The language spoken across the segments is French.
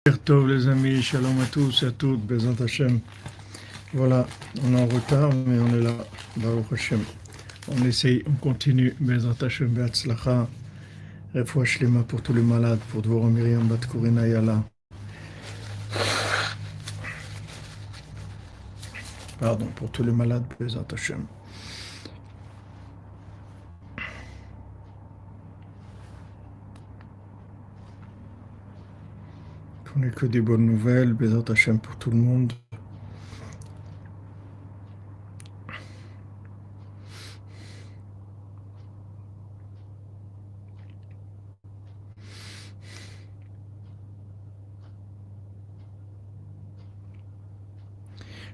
Tov les amis, shalom à tous et à toutes, Bezat Hashem. Voilà, on est en retard, mais on est là, Baruch Hashem. On essaye, on continue, Bezat Hashem, Be'atzlacha, Refoua Shlema pour tous les malades, pour Dvorah Miriam, Bat Korina Yala. Pardon, pour tous les malades, Bezat Hashem. On n'est que des bonnes nouvelles, Bezat Hashem pour tout le monde.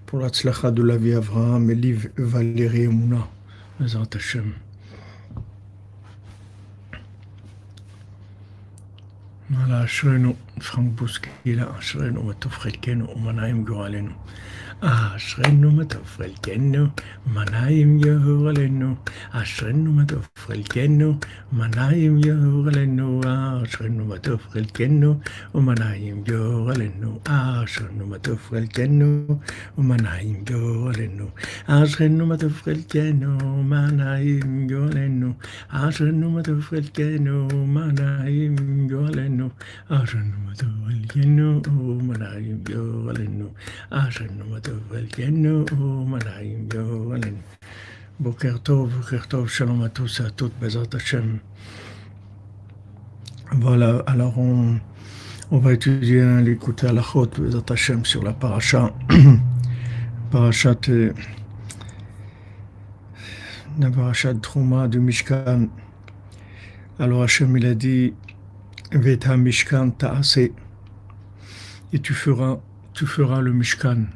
Pour la tzlacha de la vie Avraham, Eliv, Valérie et Mouna, Bezat Hashem. Voilà, Ashrenu, Franck Bouskila, Ashrenu, Matov Chelkenu, Umanaim Goralenu. אשרנו מה טוב חלקנו, ומנעים יאור עלינו. אשרנו מה טוב חלקנו, ומנעים יאור עלינו. אשרנו מה טוב חלקנו, ומנעים יאור עלינו. אשרנו מה טוב חלקנו, ומנעים יאור עלינו. אשרנו מה טוב חלקנו, ומנעים יאור עלינו. אשרנו מה טוב חלקנו, ומנעים יאור עלינו. אשרנו מה טוב חלקנו, ומנעים יאור עלינו. אשרנו מה Boker Tov, Shalom à tous et à toutes, Bezat Hashem. Voilà, alors on va étudier l'écouter à la chôte, Bezat Hashem, sur la paracha, la paracha de Trouma du Mishkan. Alors Hashem il a dit, Veta Mishkan ta'ase, et tu feras le Mishkan.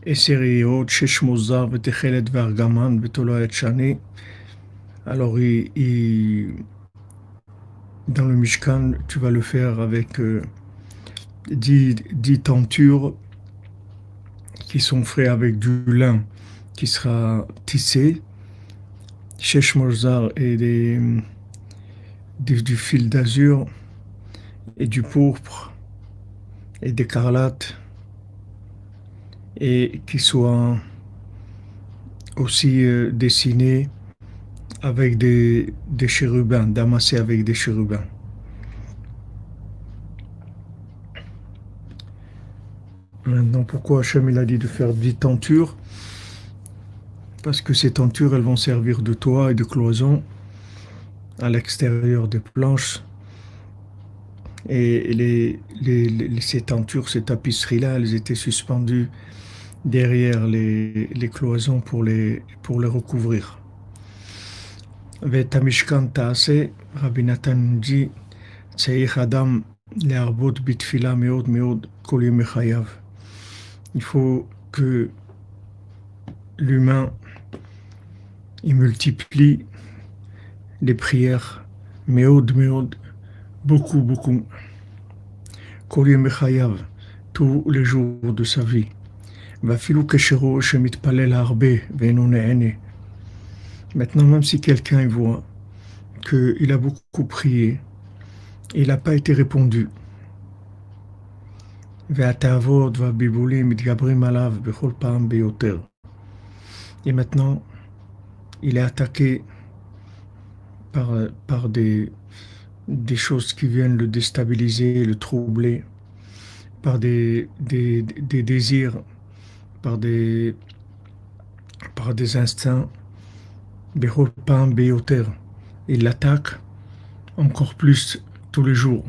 Et Seriot, Sheshmozar, Vetechelet, Vergaman, Betolo et Shani. Alors, dans le Mishkan, tu vas le faire avec 10 tentures qui sont faites avec du lin qui sera tissé, Sheshmozar et du fil d'azur et du pourpre et d'écarlate, et qui soit aussi dessiné avec des chérubins, damassé avec des chérubins. Maintenant, pourquoi Hachem il a dit de faire 10 tentures? Parce que ces tentures, elles vont servir de toit et de cloison à l'extérieur des planches. Et ces tentures, ces tapisseries-là, elles étaient suspendues derrière les cloisons pour les recouvrir. Vetamishkan ta'ase, Rabbi Nathan dit, Tseich Adam le'arbot bitfila meod meod kol yom chayav. Il faut que l'humain il multiplie les prières meod meod, beaucoup beaucoup, kol yom chayav, tous les jours de sa vie. Maintenant, même si quelqu'un voit qu'il a beaucoup prié, et il n'a pas été répondu, et maintenant, il est attaqué par des choses qui viennent le déstabiliser, le troubler, par des désirs, par des instincts, il l'attaque encore plus tous les jours.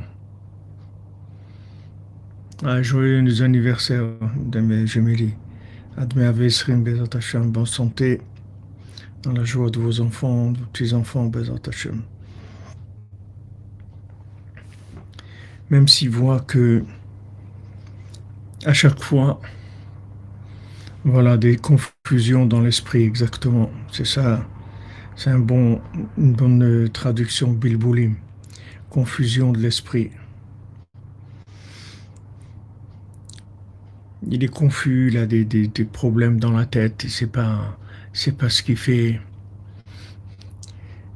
Joyeux anniversaire de mes gemelli. Admé Avesrim, Bezat Hashem, bonne santé, dans la joie de vos enfants, de vos petits-enfants, Bezat Hashem. Même s'il voit que à chaque fois, voilà, des confusions dans l'esprit, exactement. C'est ça, c'est une bonne traduction, bilboulim. Confusion de l'esprit. Il est confus, il a des problèmes dans la tête, il sait pas ce qu'il fait.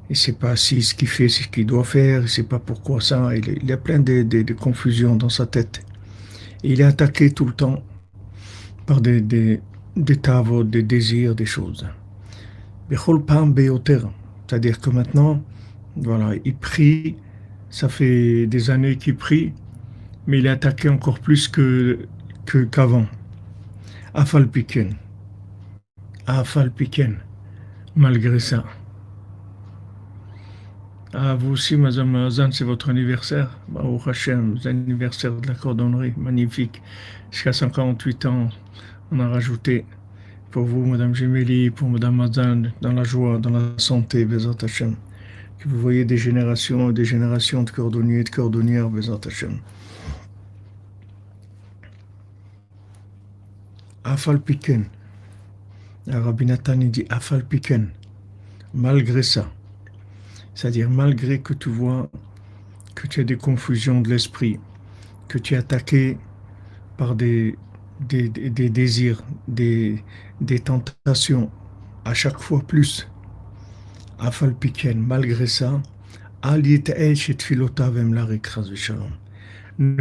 Il ne sait pas si ce qu'il fait, c'est ce qu'il doit faire, il ne sait pas pourquoi ça. Il y a plein de confusions dans sa tête. Et il est attaqué tout le temps par des tavots, des désirs, des choses. Bechol pam beyoter. C'est-à-dire que maintenant, voilà, il prie, ça fait des années qu'il prie, mais il est attaqué encore plus qu'avant. Afal piken. Afal piken. Malgré ça. Ah, vous aussi, Madame Hazan, c'est votre anniversaire. Baruch Hashem, l'anniversaire de la cordonnerie, magnifique. Jusqu'à 148 ans, on a rajouté pour vous, Madame Gemelli, pour Madame Hazan, dans la joie, dans la santé, Bezat Hashem. Que vous voyez des générations et des générations de cordonniers et de cordonnières, Bezat Hashem. Afal piken. Rabbi Nathan dit Afal piken. Malgré ça. C'est-à-dire malgré que tu vois que tu as des confusions de l'esprit, que tu es attaqué par des désirs, des tentations, à chaque fois plus. Afal piken, malgré ça, ne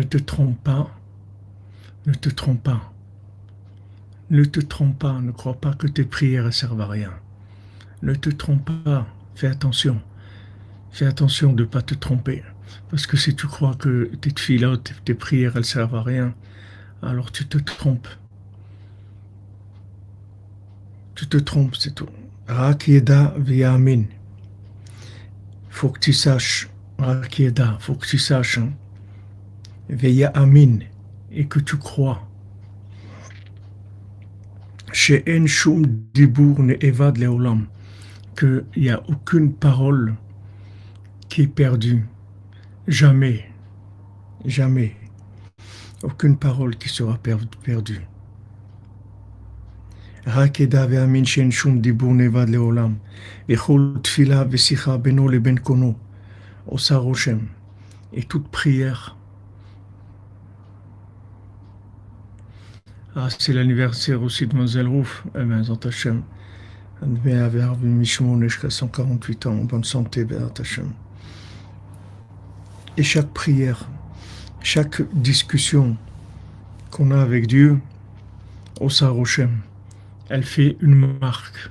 te trompe pas, ne te trompe pas, ne te trompe pas, ne crois pas que tes prières ne servent à rien. Ne te trompe pas, fais attention de ne pas te tromper. Parce que si tu crois que tes tfilotes, tes prières, elles servent à rien, alors tu te trompes. Tu te trompes, c'est tout. Rak yeda v'yamin. Faut que tu saches, Rak yeda, faut que tu saches, hein, v'yamin, et que tu crois. She'en shum dibur ne'evad le'olam, qu'il n'y a aucune parole qui est perdue. Jamais, jamais. Aucune parole qui sera perdue. רק ידע ויאמין שאין שום דיבור נאבד לעולם, וכל תפילה ושיחה בינו לבין קונו עושה רושם. Et toute prière. Ah, c'est l'anniversaire aussi de Mademoiselle Rouf. Eh bien, Zant Hashem. Elle devait avoir 148 ans, en bonne santé, Zant Hashem. Et chaque prière, chaque discussion qu'on a avec Dieu, Osa Roshem, elle fait une marque.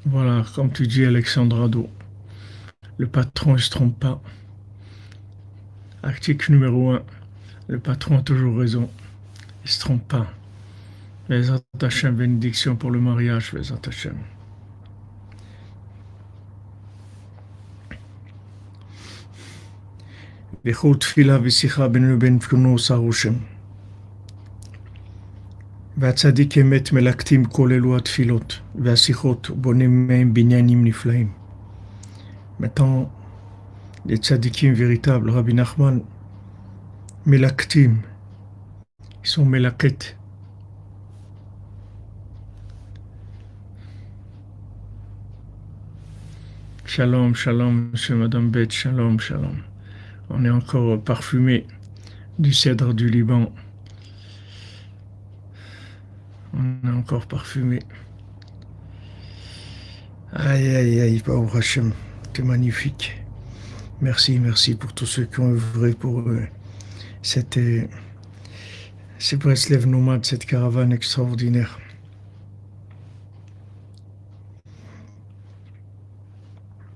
Voilà, comme tu dis, Alexandre Ado, le patron ne se trompe pas. Article numéro 1, le patron a toujours raison, il ne se trompe pas. Les attachés, bénédiction pour le mariage, les attachés. בכל תפילה ושיחה בינו לבין קונו עושה רושם. והצדיק אמת מלקטים כל אלו התפילות והשיחות בונים מהם בניינים נפלאים. Maintenant, les tzadikim véritables, Rabbi Nachman, melaktim, ils sont melaket. Shalom, shalom, monsieur, madame Bet, shalom, shalom. On est encore parfumé du cèdre du Liban. On est encore parfumé. Aïe, aïe, aïe, Baruch Hashem, t'es magnifique. Merci, merci pour tous ceux qui ont œuvré pour ces Breslev nomades, cette caravane extraordinaire.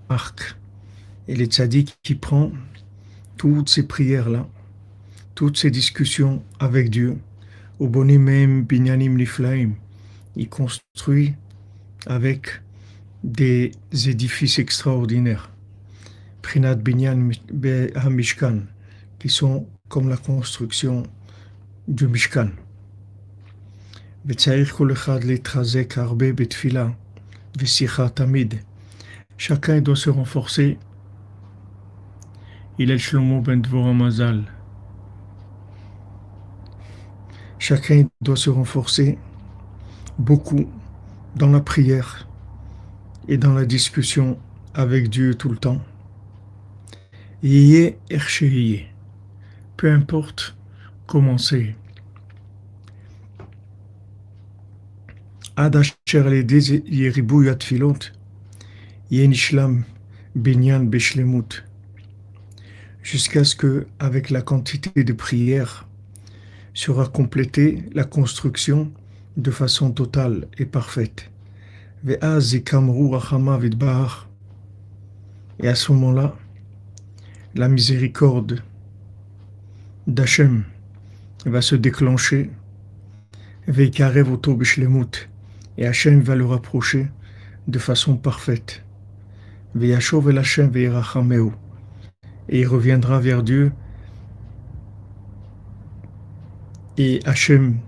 Marc, et les tzaddik qui prend toutes ces prières-là, toutes ces discussions avec Dieu, au bonimem binyanim niflaim, il construit avec des édifices extraordinaires. Prinat binyan ha-mishkan, qui sont comme la construction du Mishkan. וצריך כל אחד להתחזק הרבה בתפילה ושיחה תמיד. Chacun doit se renforcer. Il est Shlomo ben Dvorah Mazal. Chacun doit se renforcer beaucoup dans la prière et dans la discussion avec Dieu tout le temps. Yé ersheyé, peu importe comment c'est. עד אשר על ידי ריבוי התפילות יהיה נשלם בניין בשלמות, jusqu'à ce que, avec la quantité de prières, sera complétée la construction de façon totale et parfaite. ואז יקמרו רחמיו יתברך, et à ce moment-là, la miséricorde d'Hachem va se déclencher, ויקרב אותו בשלמות, et Hachem va le rapprocher de façon parfaite. וישוב אל השם וירחמהו, et il reviendra vers Dieu, et Hachem,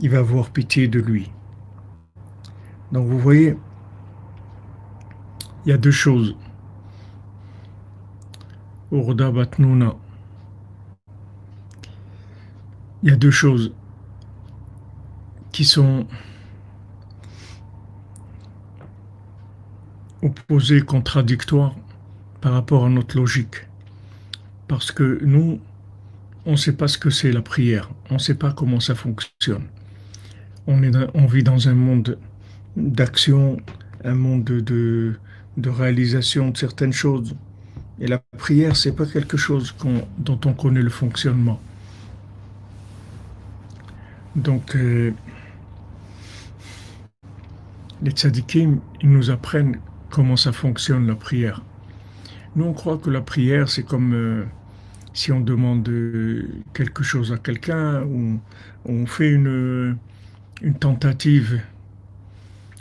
il va avoir pitié de lui. Donc vous voyez, il y a deux choses. Urda Batnouna. Il y a deux choses qui sont opposées, contradictoires par rapport à notre logique. Parce que nous, on ne sait pas ce que c'est la prière. On ne sait pas comment ça fonctionne. On vit dans un monde d'action, un monde de réalisation de certaines choses. Et la prière, c'est pas quelque chose dont on connaît le fonctionnement. Donc, les tzadikim, ils nous apprennent comment ça fonctionne la prière. Nous, on croit que la prière, c'est comme si on demande quelque chose à quelqu'un, ou on fait une tentative.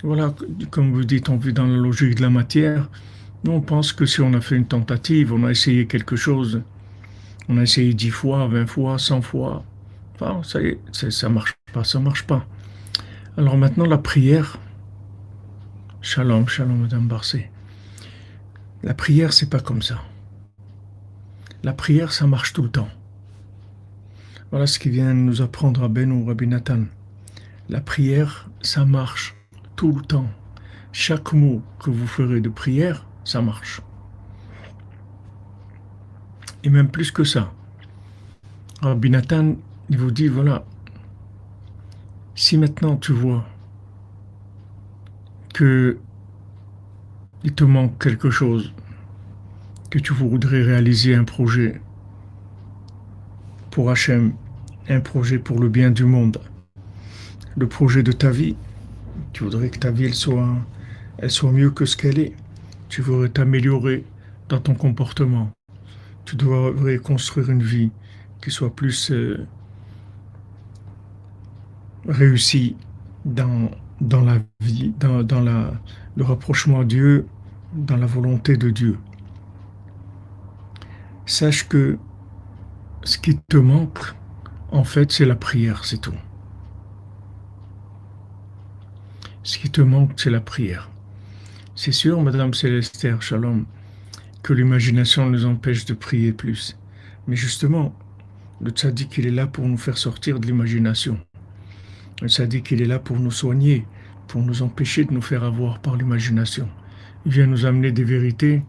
Voilà, comme vous dites, on vit dans la logique de la matière. Nous, on pense que si on a fait une tentative, on a essayé quelque chose, on a essayé 10 fois, 20 fois, 100 fois, enfin, ça y est, ça marche pas, ça marche pas. Alors maintenant, la prière, shalom, shalom, Madame Barcé. La prière, c'est pas comme ça. La prière, ça marche tout le temps. Voilà ce qui vient nous apprendre Rabbi Nathan. La prière, ça marche tout le temps. Chaque mot que vous ferez de prière, ça marche. Et même plus que ça. Rabbi Nathan, il vous dit, voilà, si maintenant tu vois que il te manque quelque chose, que tu voudrais réaliser un projet pour Hachem, un projet pour le bien du monde, le projet de ta vie, tu voudrais que ta vie elle soit mieux que ce qu'elle est, tu voudrais t'améliorer dans ton comportement, tu devrais construire une vie qui soit plus réussie dans la vie, dans le rapprochement à Dieu, dans la volonté de Dieu. Sache que ce qui te manque, en fait, c'est la prière, c'est tout. Ce qui te manque, c'est la prière. C'est sûr, Madame Célestère, Shalom, que l'imagination nous empêche de prier plus. Mais justement, le tzaddik, il est là pour nous faire sortir de l'imagination. Le tzaddik, il est là pour nous soigner, pour nous empêcher de nous faire avoir par l'imagination. Il vient nous amener des vérités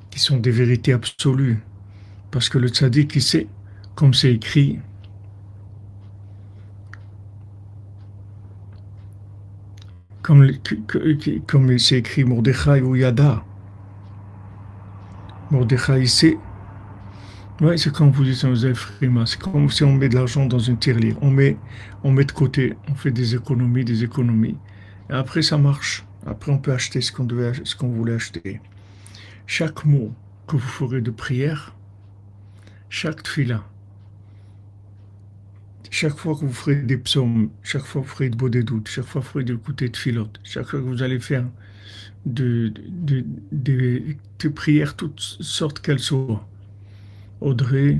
qui sont des vérités absolues. Parce que le tzaddik, il sait, comme c'est écrit, comme c'est écrit Mordechai ou Yada. Mordechai, il sait. Ouais, c'est comme vous dites, c'est comme si on met de l'argent dans une tirelire. On met de côté, on fait des économies. Et après, ça marche. Après, on peut acheter ce qu'on voulait acheter. Chaque mot que vous ferez de prière, chaque tfila, chaque fois que vous ferez des psaumes, chaque fois que vous ferez de Bodédout, chaque fois que vous ferez de écouter de filote, chaque fois que vous allez faire de prières, toutes sortes qu'elles soient. Audrey,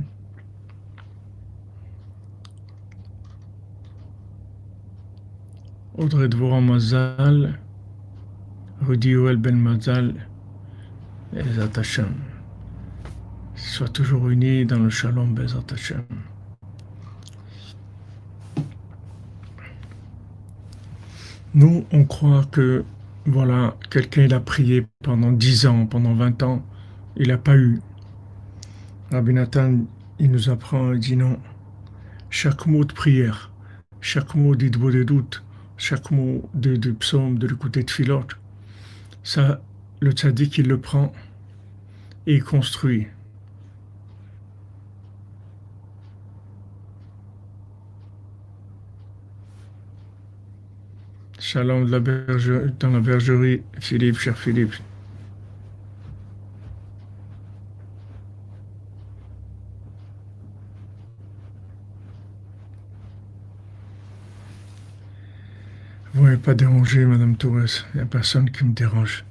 Dvorah Mazal, Rudi Yoel Ben Mazal, Bezat Hashem. Sois toujours unis dans le shalom, Bezat Hashem. Nous, on croit que, voilà, quelqu'un il a prié pendant 10 ans, pendant 20 ans, il n'a pas eu. Rabbi Nathan, il nous apprend, il dit non. Chaque mot de prière, chaque mot d'Idbo des doutes, chaque mot de psaume, de l'écouter de filote, ça, le tzaddik, il le prend et il construit. Shalom dans la bergerie, Philippe, cher Philippe. Vous n'êtes pas dérangé, Madame Torres. Il n'y a personne qui me dérange.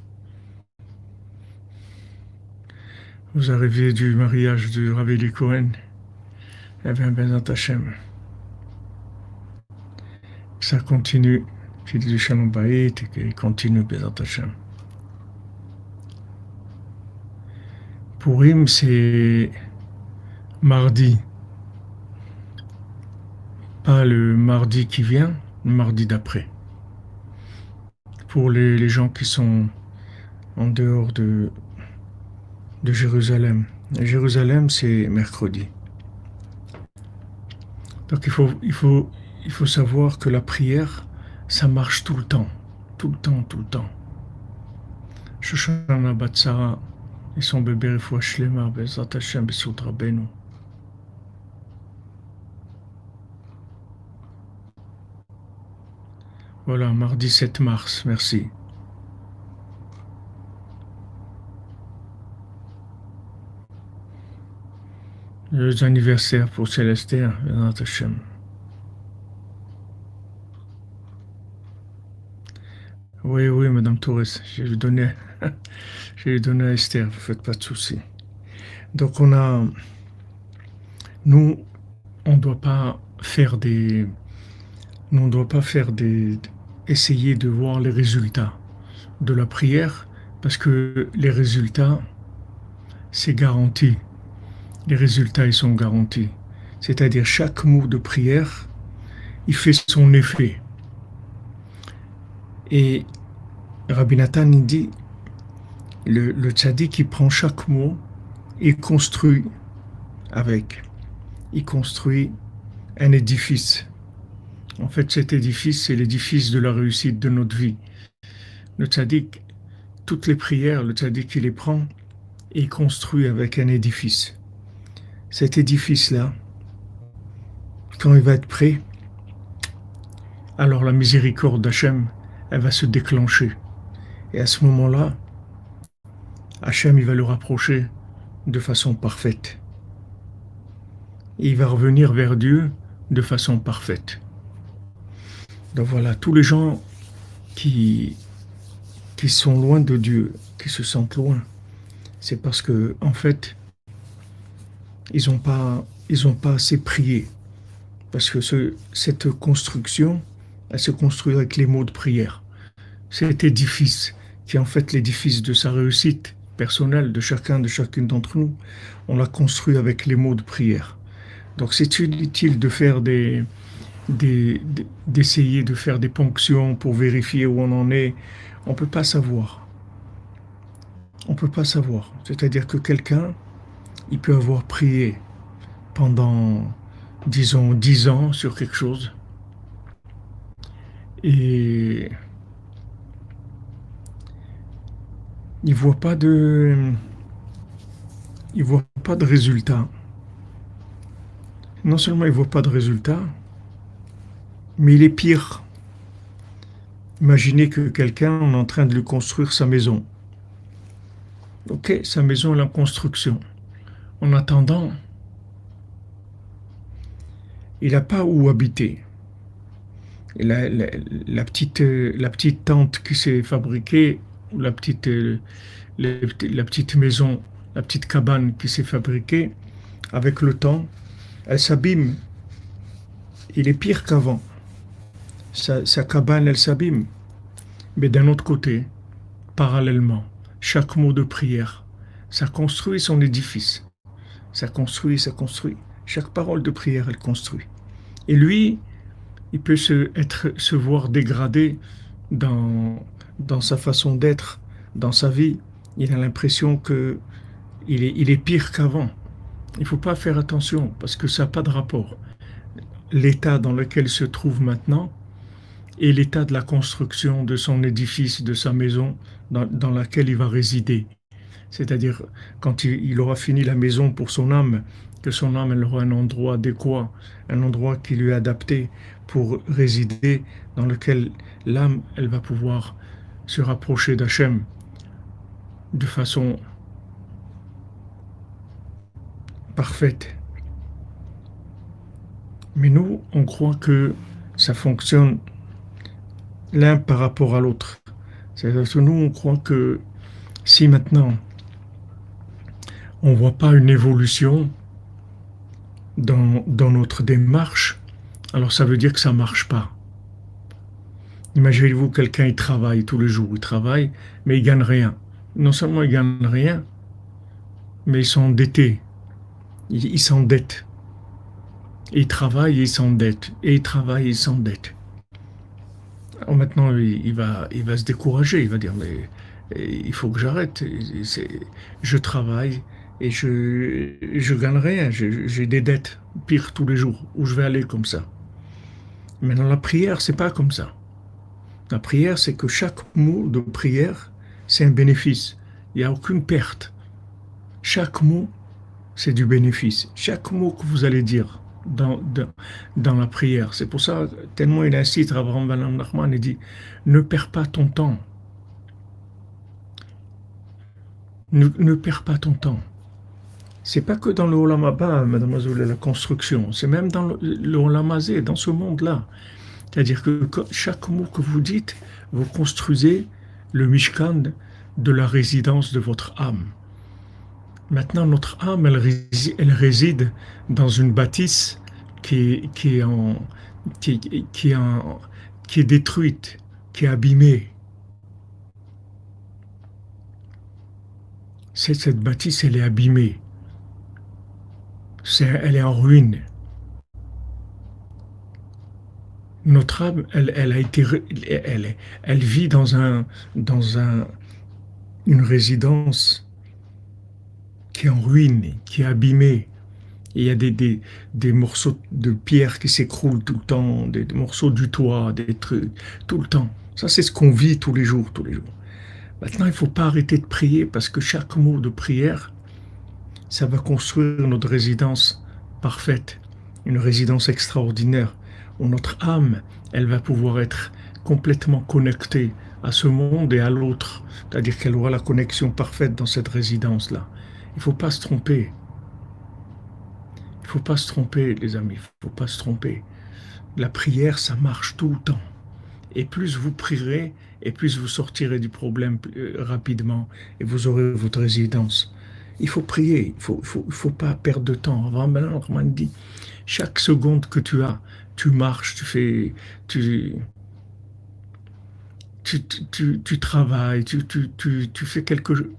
Vous arrivez du mariage de Rav Eli Cohen. Eh bien, Bezat Hashem. Ça continue. Qu'il du Shalom Bayit et qu'il continue, Bezat Hashem. Purim, c'est mardi. Pas le mardi qui vient, le mardi d'après. Pour les gens qui sont en dehors de Jérusalem. Jérusalem, c'est mercredi. Donc il faut savoir que la prière, ça marche tout le temps. Tout le temps, tout le temps. Shoshana Batsara et son bébé Refoua Shlema, Bezat Hashem, Besut Rabbeinu. Voilà, mardi 7 mars, merci. Les anniversaires pour Célestin, Bezat Hashem. Oui, oui, Madame Torres, je vais donner à Esther, vous ne faites pas de soucis. Donc nous, on ne doit pas essayer de voir les résultats de la prière, parce que les résultats, c'est garanti. Les résultats, ils sont garantis. C'est-à-dire, chaque mot de prière, il fait son effet. Et Rabbi Nathan, il dit, le tzaddik, il prend chaque mot et construit avec. Il construit un édifice. En fait, cet édifice, c'est l'édifice de la réussite de notre vie. Le tzaddik, toutes les prières, le tzaddik, il les prend et il construit avec un édifice. Cet édifice-là, quand il va être prêt, alors la miséricorde d'Hachem, elle va se déclencher. Et à ce moment-là, Hachem, il va le rapprocher de façon parfaite. Et il va revenir vers Dieu de façon parfaite. Donc voilà, tous les gens qui sont loin de Dieu, qui se sentent loin, c'est parce que, en fait, ils n'ont pas assez prié. Parce que cette construction, elle se construit avec les mots de prière. Cet édifice, qui est en fait l'édifice de sa réussite personnelle de chacune d'entre nous, on l'a construit avec les mots de prière. Donc c'est inutile de faire d'essayer de faire des ponctions pour vérifier où on en est. On ne peut pas savoir. On ne peut pas savoir. C'est-à-dire que quelqu'un, il peut avoir prié pendant, disons, 10 ans sur quelque chose. Et il voit pas de résultat. Non seulement il voit pas de résultat, mais il est pire. Imaginez que quelqu'un est en train de lui construire sa maison. Ok, sa maison est en construction. En attendant, il n'a pas où habiter. Et la petite tente qui s'est fabriquée, la petite maison, la petite cabane qui s'est fabriquée, avec le temps, elle s'abîme. Il est pire qu'avant. Sa cabane, elle s'abîme. Mais d'un autre côté, parallèlement, chaque mot de prière, ça construit son édifice. Ça construit. Chaque parole de prière, elle construit. Et lui, il peut se voir dégradé dans sa façon d'être, dans sa vie. Il a l'impression qu'il est pire qu'avant. Il ne faut pas faire attention parce que ça n'a pas de rapport. L'état dans lequel il se trouve maintenant, et l'état de la construction de son édifice, de sa maison dans laquelle il va résider. C'est-à-dire, quand il aura fini la maison pour son âme, que son âme elle aura un endroit adéquat, un endroit qui lui est adapté pour résider, dans lequel l'âme, elle va pouvoir se rapprocher d'Hachem de façon parfaite. Mais nous, on croit que ça fonctionne l'un par rapport à l'autre. C'est-à-dire que nous, on croit que si maintenant on ne voit pas une évolution dans notre démarche, alors ça veut dire que ça ne marche pas. Imaginez-vous, quelqu'un, il travaille tous les jours, il travaille, mais il ne gagne rien. Non seulement il ne gagne rien, mais ils sont endettés. Il s'endette. Il travaille et il s'endette. Et il travaille et il s'endette. Alors maintenant, il va se décourager. Il va dire, mais il faut que j'arrête. Je travaille et je gagne rien. J'ai des dettes, pire tous les jours. Où je vais aller comme ça? Maintenant, la prière, c'est pas comme ça. La prière, c'est que chaque mot de prière, c'est un bénéfice. Il n'y a aucune perte. Chaque mot, c'est du bénéfice. Chaque mot que vous allez dire dans la prière. C'est pour ça, tellement il incite, Abraham Ben Nachman, il dit, ne perds pas ton temps. Ne perds pas ton temps. C'est pas que dans le Olam Haba, mademoiselle, la construction, c'est même dans le Olam Hazé, dans ce monde-là. C'est-à-dire que chaque mot que vous dites, vous construisez le Mishkan de la résidence de votre âme. Maintenant, notre âme, elle réside dans une bâtisse qui est détruite, qui est abîmée. Cette bâtisse, elle est abîmée. Elle est en ruine. Notre âme, elle vit dans une résidence qui est en ruine, qui est abîmée. Et il y a des morceaux de pierre qui s'écroulent tout le temps, des morceaux du toit, des trucs, tout le temps. Ça, c'est ce qu'on vit tous les jours, tous les jours. Maintenant, il ne faut pas arrêter de prier parce que chaque mot de prière, ça va construire notre résidence parfaite, une résidence extraordinaire, où notre âme, elle va pouvoir être complètement connectée à ce monde et à l'autre. C'est-à-dire qu'elle aura la connexion parfaite dans cette résidence-là. Il ne faut pas se tromper. Il ne faut pas se tromper, les amis. Il ne faut pas se tromper. La prière, ça marche tout le temps. Et plus vous prierez, et plus vous sortirez du problème rapidement, et vous aurez votre résidence. Il faut prier, il faut pas perdre de temps. Abraham Ben Nachman dit, chaque seconde que tu as, tu marches, tu travailles, tu fais quelque chose.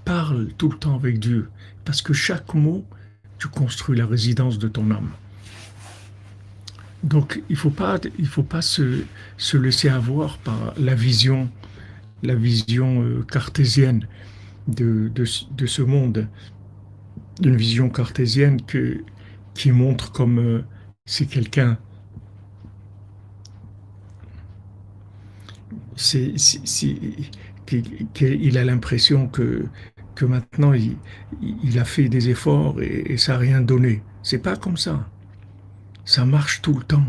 Parle tout le temps avec Dieu, parce que chaque mot, tu construis la résidence de ton âme. Donc, il faut pas se laisser avoir par la vision cartésienne de ce monde, une vision cartésienne qui montre comme c'est quelqu'un, qu'il a l'impression que maintenant il a fait des efforts et ça n'a rien donné. C'est pas comme ça. Ça marche tout le temps.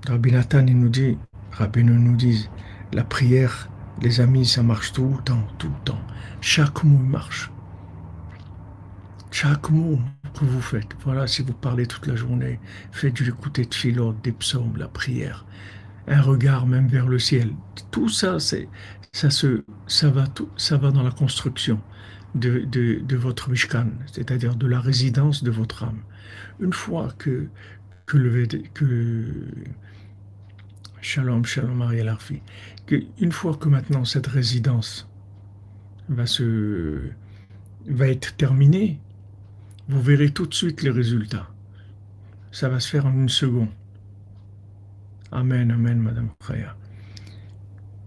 Rabbi Nathan, Rabbeinu nous dit, la prière, les amis, ça marche tout le temps, tout le temps. Chaque mot marche. Chaque mot que vous faites. Voilà, si vous parlez toute la journée, faites du écouter de philot, des psaumes, la prière, un regard même vers le ciel. Tout ça, ça va dans la construction de votre Mishkan, c'est-à-dire de la résidence de votre âme. Une fois que Shalom, Shalom Ariel Arfi, une fois que maintenant cette résidence va être terminée, vous verrez tout de suite les résultats. Ça va se faire en une seconde. Amen, amen, Madame Khaya.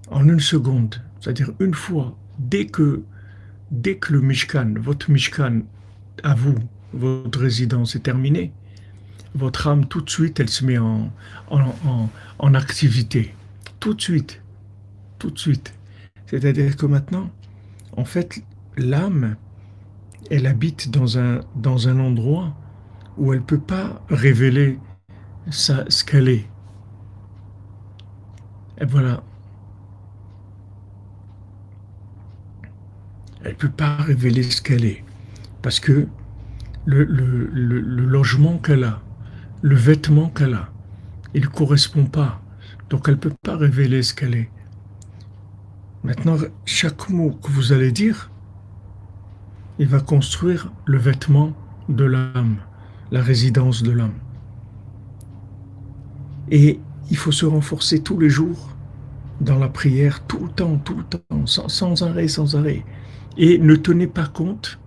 En une seconde, c'est-à-dire une fois, dès que le Mishkan, votre Mishkan à vous, votre résidence est terminée, votre âme tout de suite, elle se met en activité. tout de suite, tout de suite. C'est-à-dire que maintenant, en fait, l'âme, elle habite dans un endroit où elle ne peut pas révéler ce qu'elle est. Et voilà, elle ne peut pas révéler ce qu'elle est. Parce que le logement qu'elle a, le vêtement qu'elle a, il ne correspond pas. Donc elle ne peut pas révéler ce qu'elle est. Maintenant, chaque mot que vous allez dire, il va construire le vêtement de l'âme, la résidence de l'âme. Et il faut se renforcer tous les jours dans la prière, tout le temps, sans arrêt, sans arrêt. Et ne tenez pas compte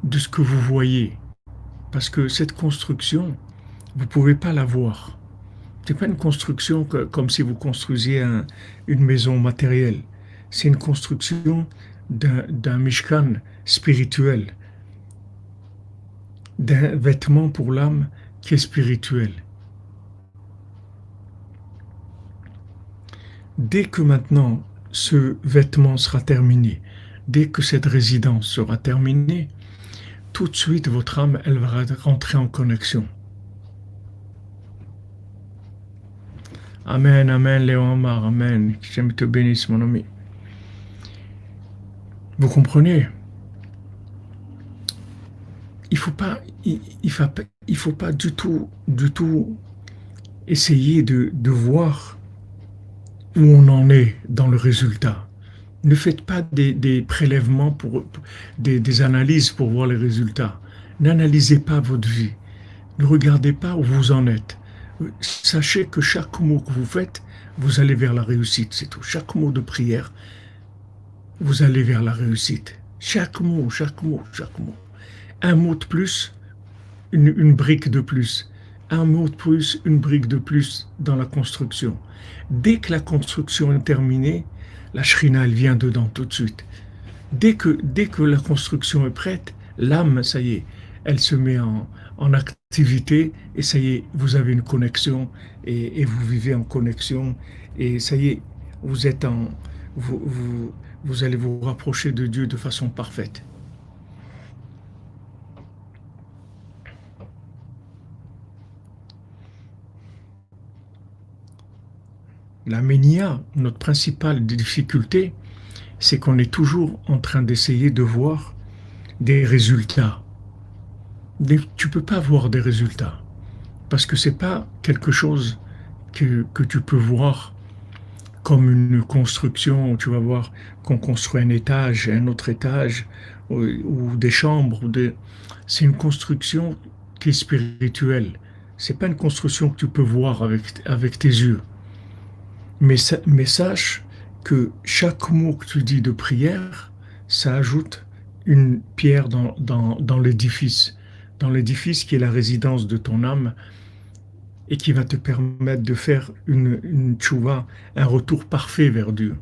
de ce que vous voyez. Parce que cette construction, vous ne pouvez pas la voir. Ce n'est pas une construction comme si vous construisiez une maison matérielle. C'est une construction d'un mishkan spirituel, d'un vêtement pour l'âme qui est spirituel. Dès que maintenant ce vêtement sera terminé, dès que cette résidence sera terminée, tout de suite votre âme, elle va rentrer en connexion. Amen, amen, Léon Amar, amen. Que Dieu te bénisse, mon ami. Vous comprenez? Il faut pas du tout essayer de voir où on en est dans le résultat. Ne faites pas des prélèvements, des analyses pour voir les résultats. N'analysez pas votre vie. Ne regardez pas où vous en êtes. Sachez que chaque mot que vous faites, vous allez vers la réussite, c'est tout. Chaque mot de prière, vous allez vers la réussite. Chaque mot, chaque mot, chaque mot. Un mot de plus, une brique de plus. Un mot de plus, une brique de plus dans la construction. Dès que la construction est terminée, la shrina, elle vient dedans tout de suite. Dès que la construction est prête, l'âme, ça y est, elle se met en activité et ça y est, vous avez une connexion et vous vivez en connexion et ça y est, vous êtes vous allez vous rapprocher de Dieu de façon parfaite. La ménia, notre principale difficulté, c'est qu'on est toujours en train d'essayer de voir des résultats. Tu ne peux pas voir des résultats parce que ce n'est pas quelque chose que tu peux voir comme une construction. Tu vas voir qu'on construit un étage, un autre étage, ou des chambres. C'est une construction qui est spirituelle. Ce n'est pas une construction que tu peux voir avec tes yeux. Mais sache que chaque mot que tu dis de prière, ça ajoute une pierre dans l'édifice qui est la résidence de ton âme et qui va te permettre de faire une tchouva, un retour parfait vers Dieu.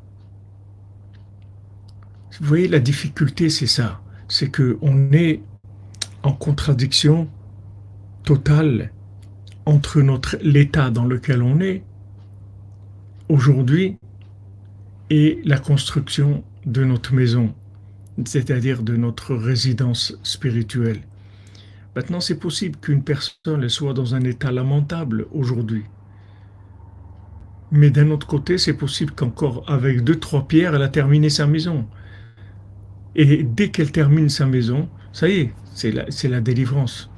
Vous voyez, la difficulté, c'est ça. C'est qu'on est en contradiction totale entre l'état dans lequel on est aujourd'hui et la construction de notre maison, c'est-à-dire de notre résidence spirituelle. Maintenant, c'est possible qu'une personne soit dans un état lamentable aujourd'hui. Mais d'un autre côté, c'est possible qu'encore avec 2-3 pierres, elle a terminé sa maison. Et dès qu'elle termine sa maison, ça y est, c'est la délivrance.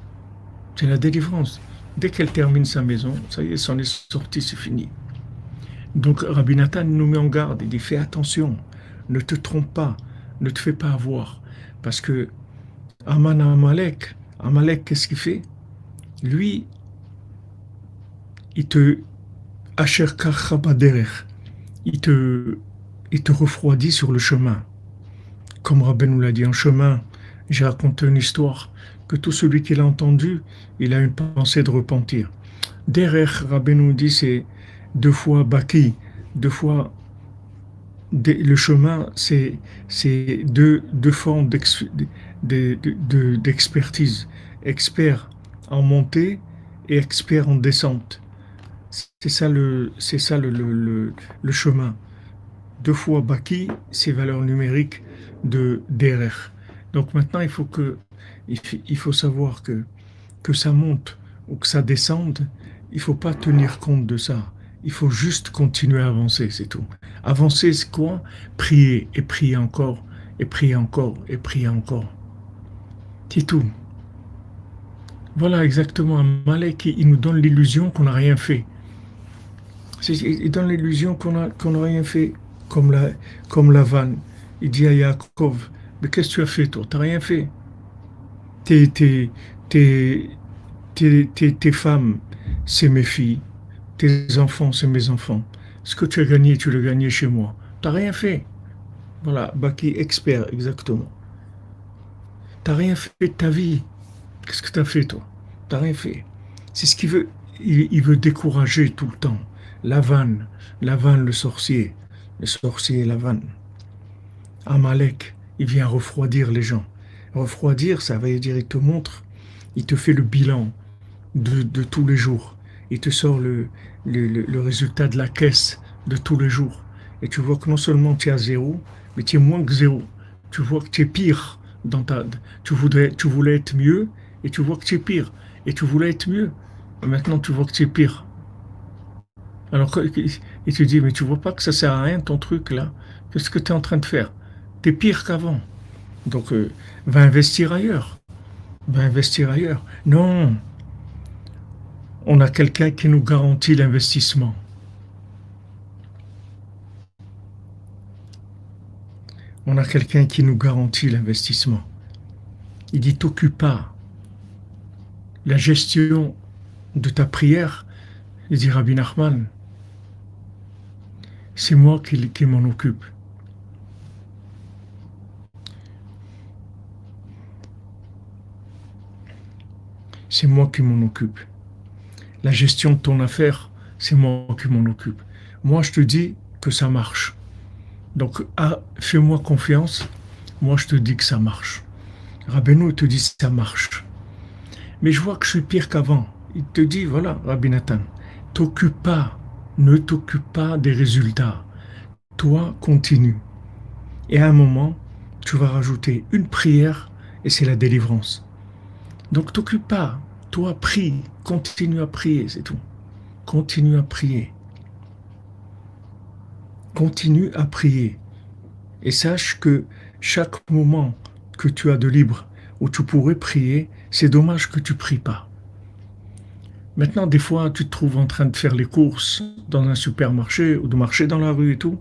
C'est la délivrance. Dès qu'elle termine sa maison, ça y est, c'en est sorti, c'est fini. Donc Rabbi Nathan nous met en garde, il dit fais attention, ne te trompe pas, ne te fais pas avoir. Parce que Amalek, qu'est-ce qu'il fait? Lui, il te il te refroidit sur le chemin. Comme Rabbi nous l'a dit, en chemin, j'ai raconté une histoire que tout celui qui l'a entendu, il a une pensée de repentir. Derech, Rabbi nous dit, c'est 2 fois Baki, 2 fois le chemin, c'est deux formes d'expertise. Expert en montée et expert en descente. le chemin. Deux fois Baki, c'est valeur numérique de DRR. Donc maintenant, il faut savoir que ça monte ou que ça descende, il ne faut pas tenir compte de ça. Il faut juste continuer à avancer, c'est tout. Avancer, c'est quoi? Prier et prier encore, et prier encore, et prier encore. C'est tout. Voilà exactement. Malek, il nous donne l'illusion qu'on n'a rien fait. Il donne l'illusion qu'on n'a rien fait, comme la vanne. Il dit à Yaakov, mais qu'est-ce que tu as fait toi? Tu n'as rien fait. Tes, tes, tes, tes femmes, c'est mes filles. Tes enfants, c'est mes enfants. Ce que tu as gagné, tu l'as gagné chez moi. Tu n'as rien fait. Voilà, Baki, expert, exactement. Tu n'as rien fait de ta vie. Qu'est-ce que tu as fait, toi? Tu n'as rien fait. C'est ce qu'il veut. Il veut décourager tout le temps. La vanne, le sorcier, la vanne. Amalek, il vient refroidir les gens. Refroidir, ça veut dire, il te montre, il te fait le bilan de tous les jours. Il te sort le résultat de la caisse de tous les jours. Et tu vois que non seulement tu es à zéro, mais tu es moins que zéro. Tu vois que tu es pire dans ta. Tu voulais être mieux, et tu vois que tu es pire. Et tu voulais être mieux. Maintenant, tu vois que tu es pire. Alors, et tu dis, mais tu vois pas que ça sert à rien ton truc là? Qu'est-ce que tu es en train de faire? Tu es pire qu'avant. Donc, va investir ailleurs. Va investir ailleurs. Non, on a quelqu'un qui nous garantit l'investissement. On a quelqu'un qui nous garantit l'investissement. Il dit, t'occupe pas. La gestion de ta prière, il dit Rabbi Nachman, c'est moi qui m'en occupe. C'est moi qui m'en occupe. La gestion de ton affaire, c'est moi qui m'en occupe. Moi, je te dis que ça marche. Donc, fais-moi confiance. Moi, je te dis que ça marche. Rabbeinu te dit que ça marche. Mais je vois que je suis pire qu'avant. Il te dit, voilà, Rabbi Nathan, ne t'occupe pas des résultats. Toi, continue. Et à un moment, tu vas rajouter une prière et c'est la délivrance. Donc, t'occupe pas. Toi, prie. Continue à prier, c'est tout. Continue à prier. Continue à prier. Et sache que chaque moment que tu as de libre où tu pourrais prier, c'est dommage que tu pries pas. Maintenant, des fois, tu te trouves en train de faire les courses dans un supermarché ou de marcher dans la rue et tout.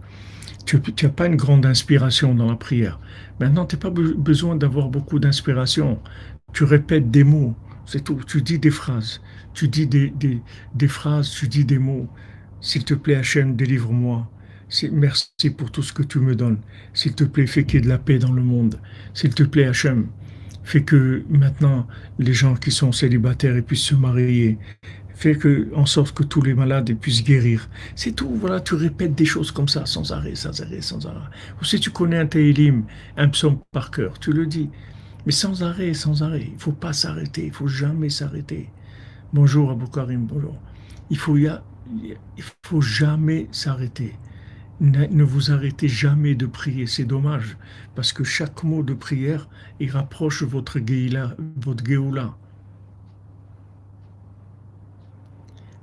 Tu n'as pas une grande inspiration dans la prière. Maintenant, tu n'as pas besoin d'avoir beaucoup d'inspiration. Tu répètes des mots, c'est tout. Tu dis des phrases. Tu dis des phrases, tu dis des mots. S'il te plaît, Hachem, délivre-moi. Merci pour tout ce que tu me donnes. S'il te plaît, fais qu'il y ait de la paix dans le monde. S'il te plaît, Hachem, fais que maintenant les gens qui sont célibataires puissent se marier. Fais en sorte que tous les malades puissent guérir. C'est tout. Voilà, tu répètes des choses comme ça, sans arrêt, sans arrêt, sans arrêt. Ou si tu connais un Tehillim, un psaume par cœur, tu le dis. Mais sans arrêt, sans arrêt. Il ne faut pas s'arrêter. Il ne faut jamais s'arrêter. Bonjour Abou Karim, bonjour. Il faut jamais s'arrêter. Ne vous arrêtez jamais de prier, c'est dommage, parce que chaque mot de prière, il rapproche votre Géoula.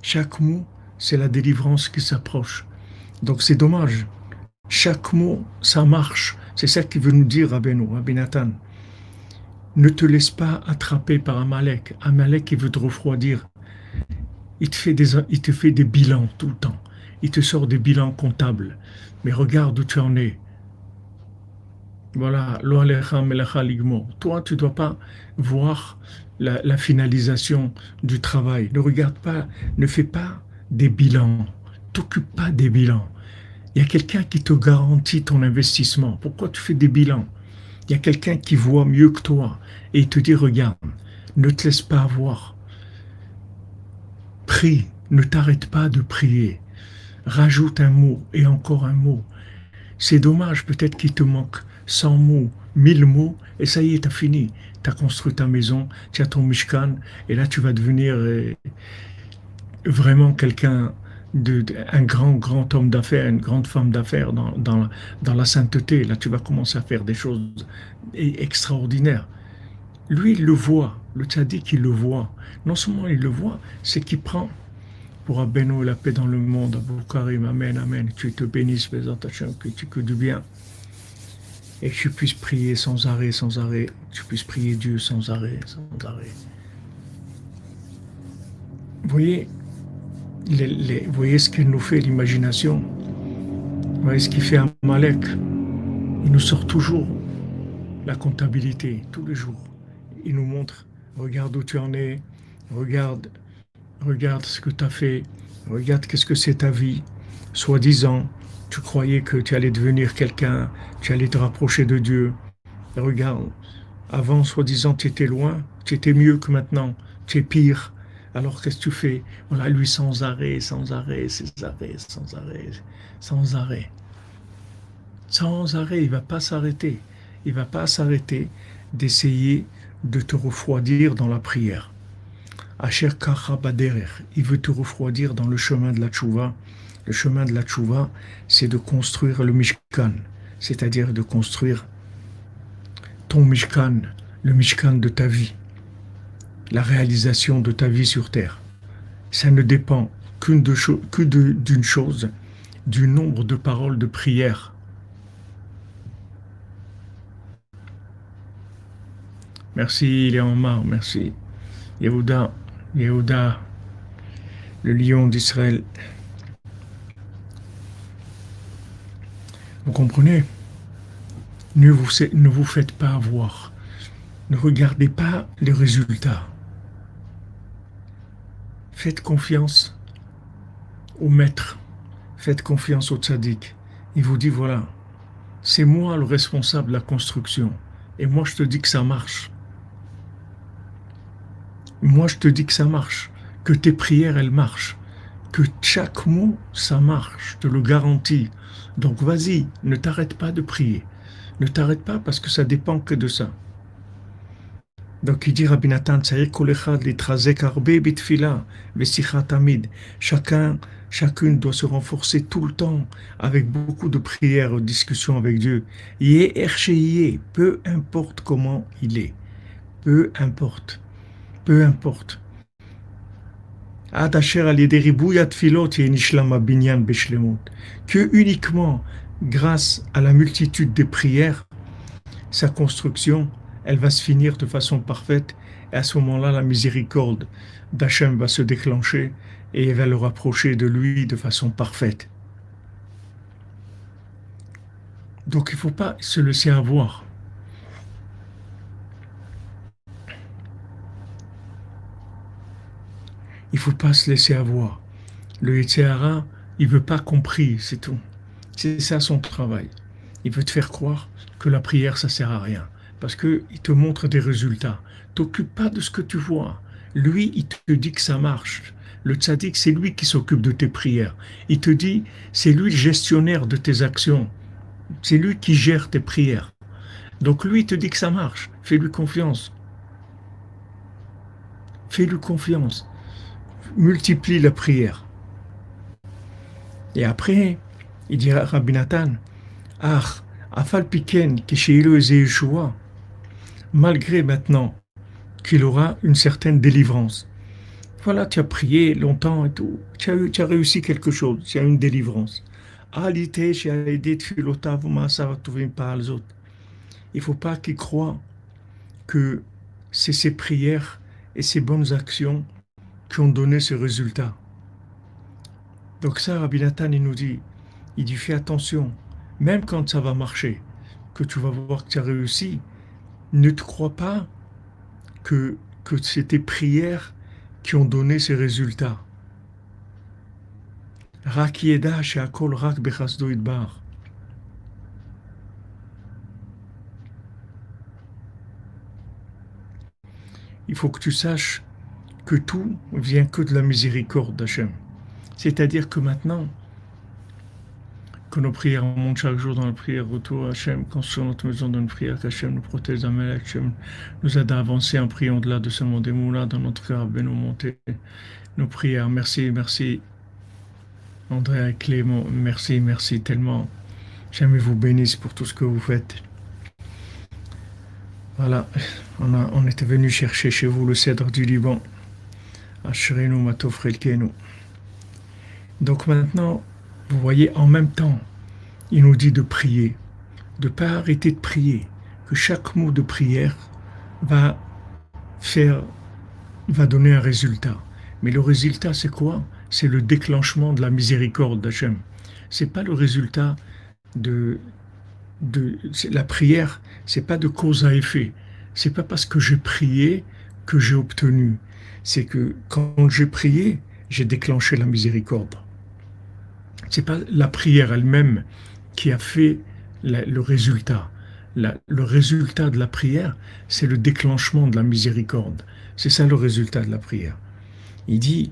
Chaque mot, c'est la délivrance qui s'approche. Donc c'est dommage. Chaque mot, ça marche. C'est ça qu'il veut nous dire, Rabbi Nathan. Ne te laisse pas attraper par Amalek. Amalek, il veut te refroidir. Il te fait des bilans tout le temps. Il te sort des bilans comptables. Mais regarde où tu en es. Voilà, toi, tu ne dois pas voir la finalisation du travail. Ne regarde pas, ne fais pas des bilans. T'occupe pas des bilans. Il y a quelqu'un qui te garantit ton investissement. Pourquoi tu fais des bilans? Il y a quelqu'un qui voit mieux que toi et il te dit, regarde, ne te laisse pas avoir. Prie, ne t'arrête pas de prier. Rajoute un mot et encore un mot. C'est dommage, peut-être qu'il te manque 100 mots, 1000 mots, et ça y est, tu as fini. Tu as construit ta maison, tu as ton mishkan, et là tu vas devenir vraiment quelqu'un un grand homme d'affaires, une grande femme d'affaires dans la sainteté. Là, tu vas commencer à faire des choses extraordinaires. Lui, il le voit. Le tzaddik, il le voit. Non seulement il le voit, c'est qu'il prend pour Abeno la paix dans le monde. Abou Karim, Amen, Amen. Que tu te bénisses, Bézat Hachem, que du bien. Et que tu puisses prier sans arrêt, sans arrêt. Que tu puisses prier Dieu sans arrêt, sans arrêt. Vous voyez, vous voyez ce qu'il nous fait l'imagination. Vous voyez ce qu'il fait Amalek. Il nous sort toujours la comptabilité, tous les jours. Il nous montre, regarde où tu en es, regarde ce que tu as fait, regarde qu'est-ce que c'est ta vie. Soi-disant, tu croyais que tu allais devenir quelqu'un, tu allais te rapprocher de Dieu. Et regarde, avant, soi-disant, tu étais loin, tu étais mieux que maintenant, tu es pire. Alors qu'est-ce que tu fais? Voilà, lui sans arrêt, sans arrêt, sans arrêt, sans arrêt, sans arrêt. Sans arrêt, il ne va pas s'arrêter. Il ne va pas s'arrêter d'essayer de te refroidir dans la prière. Asher Kacha Baderer, il veut te refroidir dans le chemin de la tchouva. Le chemin de la tchouva, c'est de construire le Mishkan, c'est-à-dire de construire ton Mishkan, le Mishkan de ta vie, la réalisation de ta vie sur terre. Ça ne dépend d'une chose, du nombre de paroles de prière. Merci Léon, merci. Yehuda, le lion d'Israël. Vous comprenez? Ne vous faites pas avoir. Ne regardez pas les résultats. Faites confiance au maître. Faites confiance au tzaddik. Il vous dit, voilà, c'est moi le responsable de la construction. Et moi, je te dis que ça marche. Moi, je te dis que ça marche. Que tes prières, elles marchent. Que chaque mot, ça marche. Je te le garantis. Donc, vas-y, ne t'arrête pas de prier. Ne t'arrête pas parce que ça dépend que de ça. Donc il dit Rabbi Nathan, chacune doit se renforcer tout le temps avec beaucoup de prières, de discussions avec Dieu. Peu importe comment il est, peu importe, peu importe. Que uniquement grâce à la multitude des prières, sa construction, elle va se finir de façon parfaite, et à ce moment-là, la miséricorde d'Hachem va se déclencher et elle va le rapprocher de lui de façon parfaite. Donc il ne faut pas se laisser avoir. Il ne faut pas se laisser avoir. Le Yetzer-Hara, il ne veut pas qu'on prie, c'est tout. C'est ça son travail. Il veut te faire croire que la prière, ça ne sert à rien. Parce qu'il te montre des résultats. T'occupe pas de ce que tu vois. Lui, il te dit que ça marche. Le tzaddik, c'est lui qui s'occupe de tes prières. Il te dit, c'est lui le gestionnaire de tes actions. C'est lui qui gère tes prières. Donc lui, il te dit que ça marche. Fais-lui confiance. Fais-lui confiance. Multiplie la prière. Et après, il dira Rabbi Nathan, Afal Piken, Kesheilo Yeshua, malgré maintenant qu'il aura une certaine délivrance. Voilà, tu as prié longtemps et tout, tu as réussi quelque chose, tu as une délivrance. Il ne faut pas qu'il croie que c'est ses prières et ses bonnes actions qui ont donné ce résultat. Donc ça, Rabbi Nathan, il nous dit, fais attention, même quand ça va marcher, que tu vas voir que tu as réussi, ne te crois pas que c'est tes prières qui ont donné ces résultats. Rak yeda she'akol rak bechasdo idbar. Il faut que tu saches que tout vient que de la miséricorde d'Hachem. C'est-à-dire que maintenant, que nos prières montent chaque jour dans la prière, retour à Hachem, construisons notre maison dans une prière, qu'Hachem nous protège d'Amalek, Hachem nous aide à avancer en priant au-delà de ce monde émoula dans notre cœur, nous monter nos prières. Merci, merci. Andrea et Clément, merci, merci tellement. Jamais vous bénisse pour tout ce que vous faites. Voilà, on était venu chercher chez vous le cèdre du Liban. Ashrenu Matov Relkenu. Donc maintenant, vous voyez, en même temps, il nous dit de prier, de ne pas arrêter de prier, que chaque mot de prière va donner un résultat. Mais le résultat, c'est quoi? C'est le déclenchement de la miséricorde d'Hachem. C'est pas le résultat de la prière, c'est pas de cause à effet. C'est pas parce que j'ai prié que j'ai obtenu. C'est que quand j'ai prié, j'ai déclenché la miséricorde. C'est pas la prière elle-même qui a fait le résultat. Le résultat de la prière, c'est le déclenchement de la miséricorde. C'est ça le résultat de la prière. Il dit,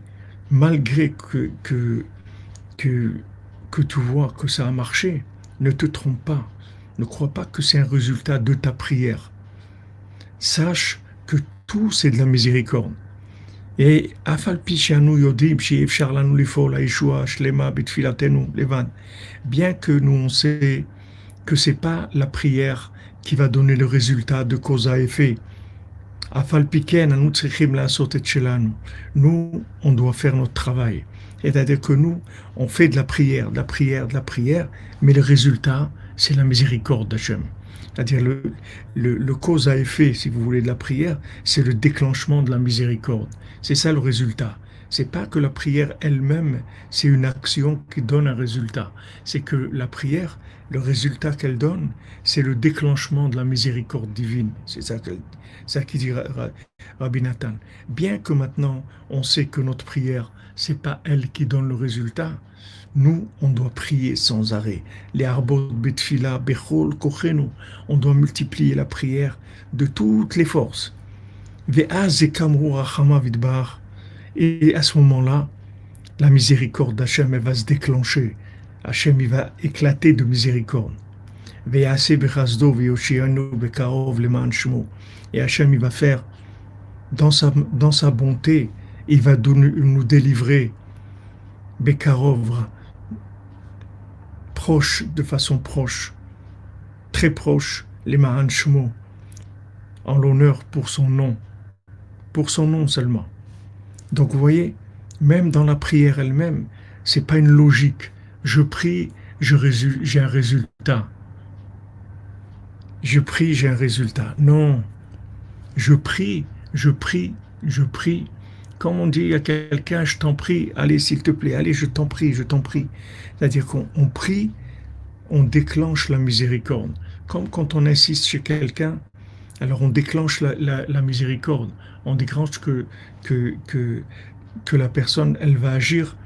malgré que tu vois que ça a marché, ne te trompe pas. Ne crois pas que c'est un résultat de ta prière. Sache que tout, c'est de la miséricorde. Et bien que nous on sait que c'est pas la prière qui va donner le résultat de cause à effet, nous on doit faire notre travail. C'est-à-dire que nous on fait de la prière, mais le résultat c'est la miséricorde d'Hachem. C'est-à-dire le cause à effet, si vous voulez, de la prière, c'est le déclenchement de la miséricorde. C'est ça le résultat. C'est pas que la prière elle-même, c'est une action qui donne un résultat. C'est que la prière, le résultat qu'elle donne, c'est le déclenchement de la miséricorde divine. C'est ça qui dit Rabbi Nathan. Bien que maintenant, on sait que notre prière, c'est pas elle qui donne le résultat, nous, on doit prier sans arrêt. Les arbot betfila bechol kochenu. On doit multiplier la prière de toutes les forces. Et à ce moment-là, la miséricorde d'Hachem va se déclencher. Hachem il va éclater de miséricorde. Et Hachem il va faire, dans sa bonté, il va nous délivrer Bekarov, proche, de façon proche, très proche, les Mahan Shmo, en l'honneur pour son nom seulement. Donc vous voyez, même dans la prière elle-même, c'est pas une logique. Je prie, j'ai un résultat. Je prie, j'ai un résultat. Non, je prie. Comme on dit à quelqu'un, je t'en prie, allez s'il te plaît, allez, je t'en prie. C'est-à-dire qu'on prie, on déclenche la miséricorde. Comme quand on insiste chez quelqu'un, alors on déclenche la miséricorde. On déclenche que la personne, elle va agir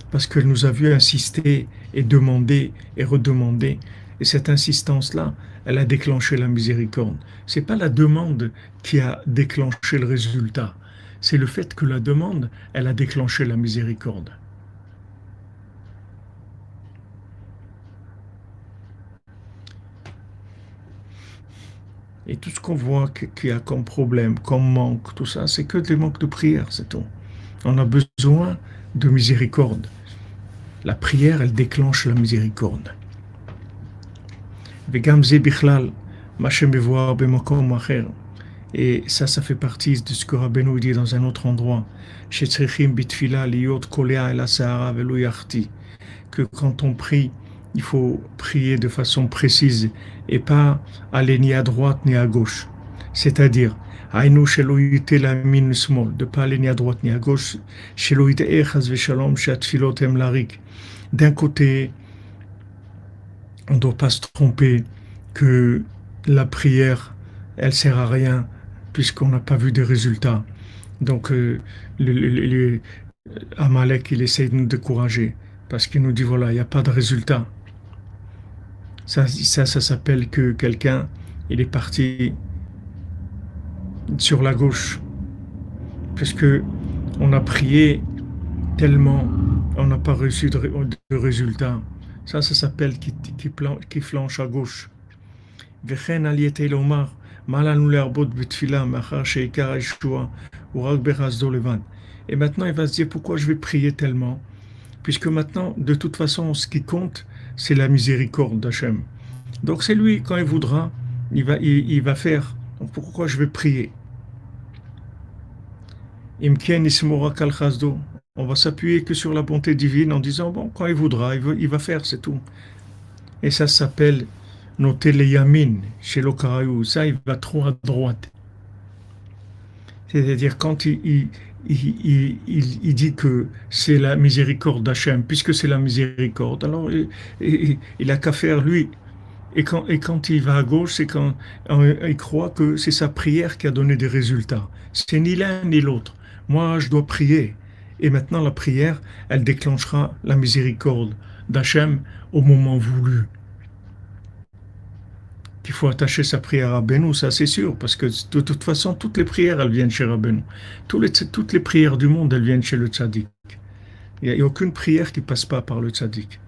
parce qu'elle nous a vu insister et demander et redemander. Et cette insistance-là, elle a déclenché la miséricorde. C'est pas la demande qui a déclenché le résultat. C'est le fait que la demande, elle a déclenché la miséricorde. Et tout ce qu'on voit qu'il y a comme problème, comme manque, tout ça, c'est que des manques de prière, c'est tout. On a besoin de miséricorde. La prière, elle déclenche la miséricorde. Et ça fait partie de ce que Rabbeinu dit dans un autre endroit. Que quand on prie, il faut prier de façon précise et pas aller ni à droite ni à gauche. C'est-à-dire, de pas aller ni à droite ni à gauche. D'un côté, on ne doit pas se tromper que la prière, elle sert à rien puisqu'on n'a pas vu de résultats. Donc, Amalek, il essaie de nous décourager parce qu'il nous dit, voilà, il n'y a pas de résultat. Ça s'appelle que quelqu'un, il est parti sur la gauche. Parce que on a prié tellement, on n'a pas reçu de résultat. Ça s'appelle qui flanche à gauche. Et maintenant, il va se dire, pourquoi je vais prier tellement? puisque maintenant, de toute façon, ce qui compte, c'est la miséricorde d'Hachem. Donc c'est lui, quand il voudra, il va faire. Donc pourquoi je vais prier? Imkien ismora kal chasdo. On va s'appuyer que sur la bonté divine en disant, bon, quand il voudra, il va faire, c'est tout. Et ça s'appelle noter les yamin chez l'Okarayu. Ça, il va trop à droite. C'est-à-dire quand il dit que c'est la miséricorde d'Hachem, puisque c'est la miséricorde, alors il a qu'à faire lui. Et quand il va à gauche, c'est quand il croit que c'est sa prière qui a donné des résultats. C'est ni l'un ni l'autre. Moi, je dois prier. Et maintenant, la prière, elle déclenchera la miséricorde d'Hachem au moment voulu. Il faut attacher sa prière à Rabbeinu, ça c'est sûr, parce que de toute façon, toutes les prières, elles viennent chez Rabbeinu. Toutes les prières du monde, elles viennent chez le tzaddik. Il n'y a aucune prière qui ne passe pas par le tzaddik.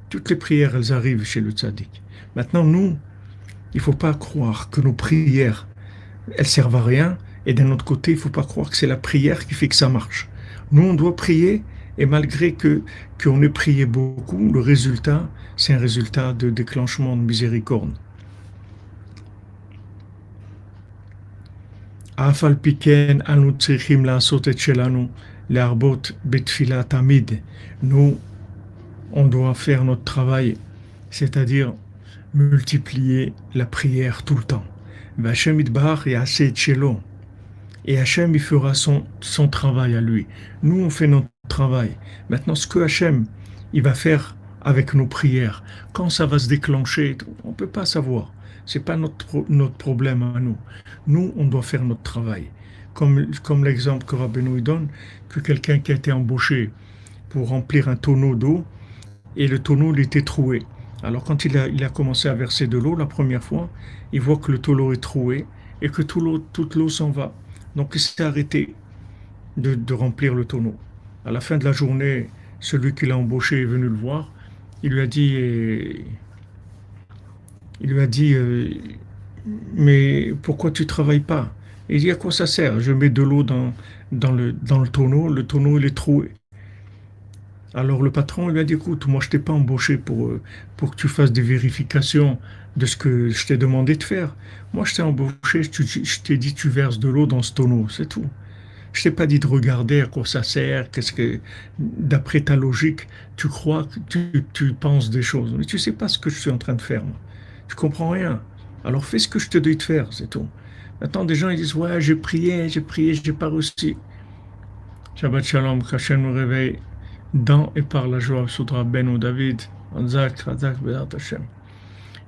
Toutes les prières, elles arrivent chez le tzaddik. Maintenant, nous, il ne faut pas croire que nos prières, elles servent à rien, et d'un autre côté, il ne faut pas croire que c'est la prière qui fait que ça marche. Nous, on doit prier, et malgré qu'on ait prié beaucoup, le résultat, c'est un résultat de déclenchement de miséricorde. אף על פי כן אנו צריכים לעשות את שלנו, להרבות בתפילה תמיד. Nous, on doit faire notre travail, c'est-à-dire multiplier la prière tout le temps. והשם יתברך יעשה את שלו. Et Hachem, il fera son travail à lui. Nous, on fait notre travail. Maintenant, ce que Hachem, il va faire avec nos prières, quand ça va se déclencher, on ne peut pas savoir. Ce n'est pas notre problème à nous. Nous, on doit faire notre travail. Comme l'exemple que Rabbeinu donne, que quelqu'un qui a été embauché pour remplir un tonneau d'eau, et le tonneau il était troué. Alors quand il a commencé à verser de l'eau la première fois, il voit que le tonneau est troué et que toute l'eau s'en va. Donc il s'est arrêté de remplir le tonneau. À la fin de la journée, celui qui l'a embauché est venu le voir. Il lui a dit, mais pourquoi tu ne travailles pas? Il dit, à quoi ça sert? Je mets de l'eau dans le tonneau il est troué. Alors le patron lui a dit, écoute, moi je ne t'ai pas embauché pour que tu fasses des vérifications de ce que je t'ai demandé de faire. Moi je t'ai embauché, je t'ai dit tu verses de l'eau dans ce tonneau, c'est tout. Je t'ai pas dit de regarder à quoi ça sert, d'après ta logique, tu crois que tu penses des choses, mais tu sais pas ce que je suis en train de faire. Moi. Tu comprends rien. Alors fais ce que je te dis de faire, c'est tout. Maintenant des gens ils disent, ouais j'ai prié, j'ai pas reçu. Shabbat Shalom, qu'Hachem nous réveille dans et par la joie, Soudra Ben ou David, Anzak, Razak, Bézat Hachem.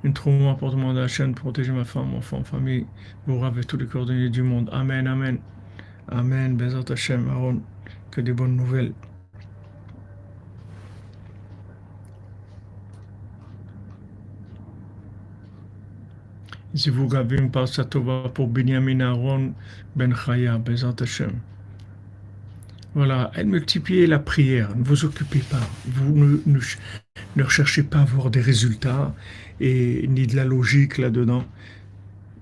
Une trouve-moi pour demander à Hachem de protéger ma femme, mon enfant, famille, vous et tous les coordonnées du monde. Amen, Amen. Amen, Bézat Hachem, Aaron, que des bonnes nouvelles. Si vous avez une passe à Tova pour Binyamin Aaron, Ben Chaya, Bézat Hachem. Voilà, elle multipliez la prière, ne vous occupez pas, vous ne recherchez pas à avoir des résultats et ni de la logique là-dedans.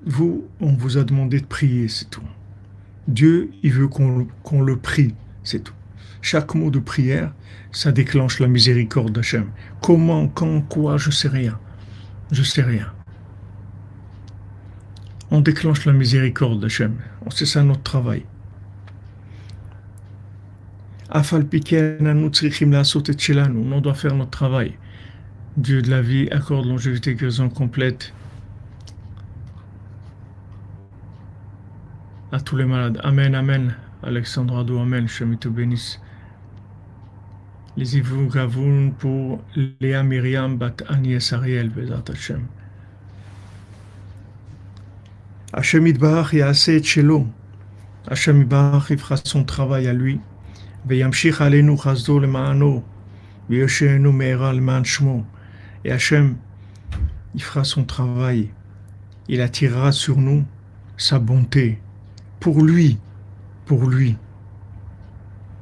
Vous, on vous a demandé de prier, c'est tout. Dieu, il veut qu'on le prie, c'est tout. Chaque mot de prière, ça déclenche la miséricorde d'Hachem. Comment, quand, quoi, je sais rien. Je sais rien. On déclenche la miséricorde d'Hachem. C'est ça notre travail. Afal piken anu tzrichim la'asot et shelanu. On doit faire notre travail. Dieu de la vie accorde longévité, guérison complète à tous les malades. Amen, Amen. Alexandre Ado, Amen. Shem te bénisse. Les Ivou Gavoun pour Léa Myriam Bat Agnès Ariel, Bezat Hashem. Hashem Yitbarach Yaaseh et Shelo. Hashem Yitbarach, il fera son travail à lui. וימשיך עלינו חסדו למענו, ויושיענו מהרה למען שמו. Et Hachem, il fera son travail. Il attirera sur nous sa bonté. Pour lui.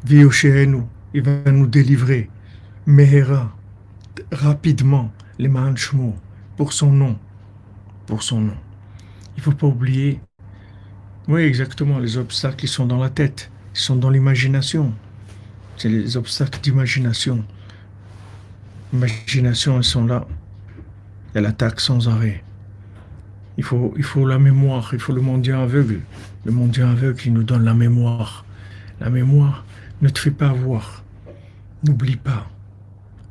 ויושיענו, il va nous délivrer. מהרה, rapidement, למען שמו, pour son nom. Il ne faut pas oublier, oui exactement, les obstacles qui sont dans la tête, ils sont dans l'imagination. C'est les obstacles d'imagination. Imagination, elles sont là. Elles attaquent sans arrêt. Il faut la mémoire, il faut le mendiant aveugle. Le mendiant aveugle, il nous donne la mémoire. La mémoire ne te fait pas avoir. N'oublie pas,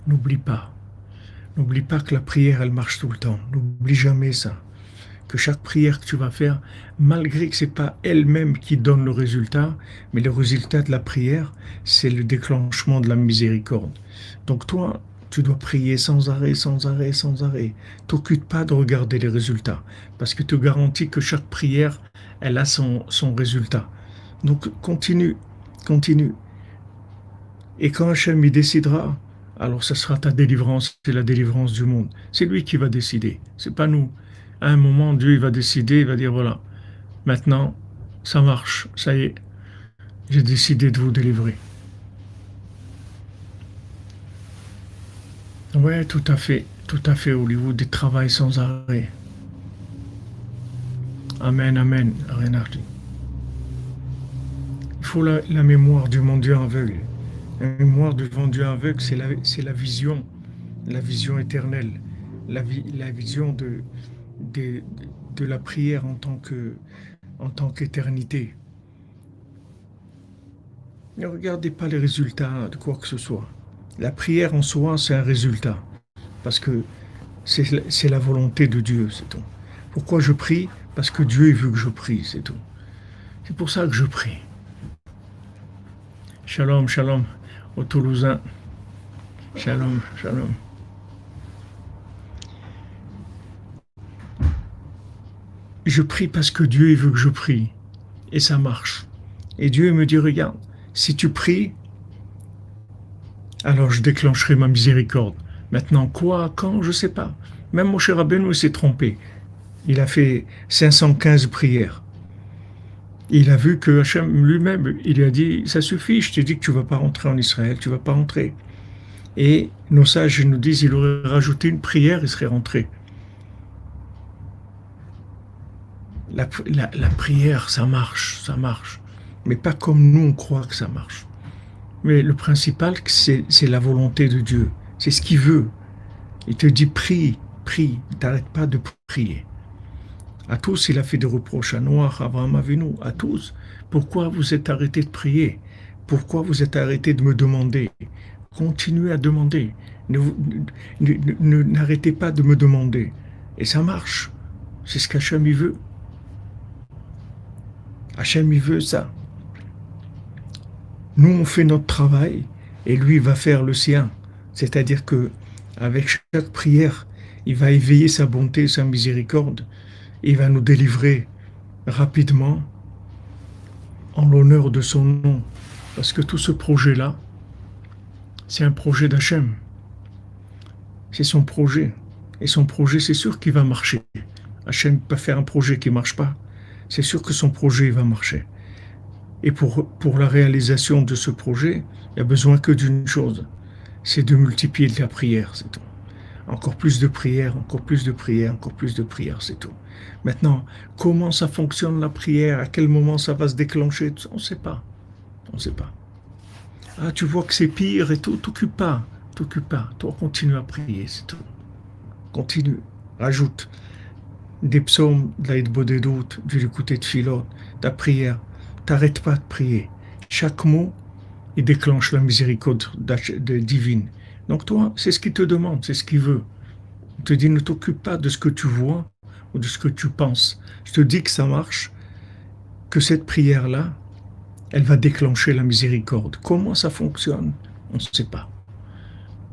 n'oublie pas. N'oublie pas que la prière, elle marche tout le temps. N'oublie jamais ça. Que chaque prière que tu vas faire, malgré que ce n'est pas elle-même qui donne le résultat, mais le résultat de la prière, c'est le déclenchement de la miséricorde. Donc toi, tu dois prier sans arrêt, sans arrêt, sans arrêt. T'occupe pas de regarder les résultats, parce que te garantis que chaque prière, elle a son résultat. Donc continue, continue. Et quand Hachem y décidera, alors ce sera ta délivrance, c'est la délivrance du monde. C'est lui qui va décider, c'est pas nous. À un moment, Dieu il va décider, il va dire voilà, maintenant, ça marche, ça y est, j'ai décidé de vous délivrer. Ouais, tout à fait, Hollywood, il travaille sans arrêt. Amen, amen, Renard. Il faut la mémoire du mon Dieu aveugle. La mémoire du mon Dieu aveugle, c'est la vision éternelle, la vision de, de la prière en tant qu'éternité. Ne regardez pas les résultats de quoi que ce soit. La prière en soi, c'est un résultat, parce que c'est la volonté de Dieu, c'est tout. Pourquoi je prie? Parce que Dieu veut que je prie, c'est tout. C'est pour ça que je prie. Shalom, shalom, aux Toulousains. Shalom, shalom. Je prie parce que Dieu veut que je prie. Et ça marche. Et Dieu me dit, regarde, si tu pries, alors je déclencherai ma miséricorde. Maintenant, quoi, quand, je ne sais pas. Même Moshe Rabbeinu s'est trompé. Il a fait 515 prières. Il a vu que Hachem lui-même, il lui a dit, ça suffit, je t'ai dit que tu ne vas pas rentrer en Israël, tu ne vas pas rentrer. Et nos sages nous disent, il aurait rajouté une prière, il serait rentré. La prière, ça marche, mais pas comme nous on croit que ça marche. Mais le principal, c'est la volonté de Dieu, c'est ce qu'il veut. Il te dit prie, prie, t'arrêtes pas de prier. À tous, il a fait des reproches, à Noach, à Abraham Avinu, à tous. Pourquoi vous êtes arrêtés de prier? Pourquoi vous êtes arrêtés de me demander? Continuez à demander. N'arrêtez pas de me demander. Et ça marche. C'est ce qu'Hachem il veut. Hachem il veut ça. Nous, on fait notre travail et lui va faire le sien. C'est-à-dire que avec chaque prière, il va éveiller sa bonté, sa miséricorde. Il va nous délivrer rapidement en l'honneur de son nom. Parce que tout ce projet-là, c'est un projet d'Hachem. C'est son projet. Et son projet, c'est sûr qu'il va marcher. Hachem ne peut pas faire un projet qui ne marche pas. C'est sûr que son projet va marcher. Et pour la réalisation de ce projet, il n'y a besoin que d'une chose, c'est de multiplier la prière, c'est tout. Encore plus de prière, encore plus de prière, encore plus de prière, c'est tout. Maintenant, comment ça fonctionne la prière? À quel moment ça va se déclencher? On ne sait pas. On ne sait pas. Ah, tu vois que c'est pire et tout, t'occupe pas. T'occupe pas. Toi, continue à prier, c'est tout. Continue. Rajoute des psaumes, de la Hitbodedut, du l'écouter de Philot, ta prière. T'arrêtes pas de prier. Chaque mot, il déclenche la miséricorde divine. Donc toi, c'est ce qu'il te demande, c'est ce qu'il veut. Il te dit, ne t'occupe pas de ce que tu vois ou de ce que tu penses. Je te dis que ça marche, que cette prière-là, elle va déclencher la miséricorde. Comment ça fonctionne? On ne sait pas.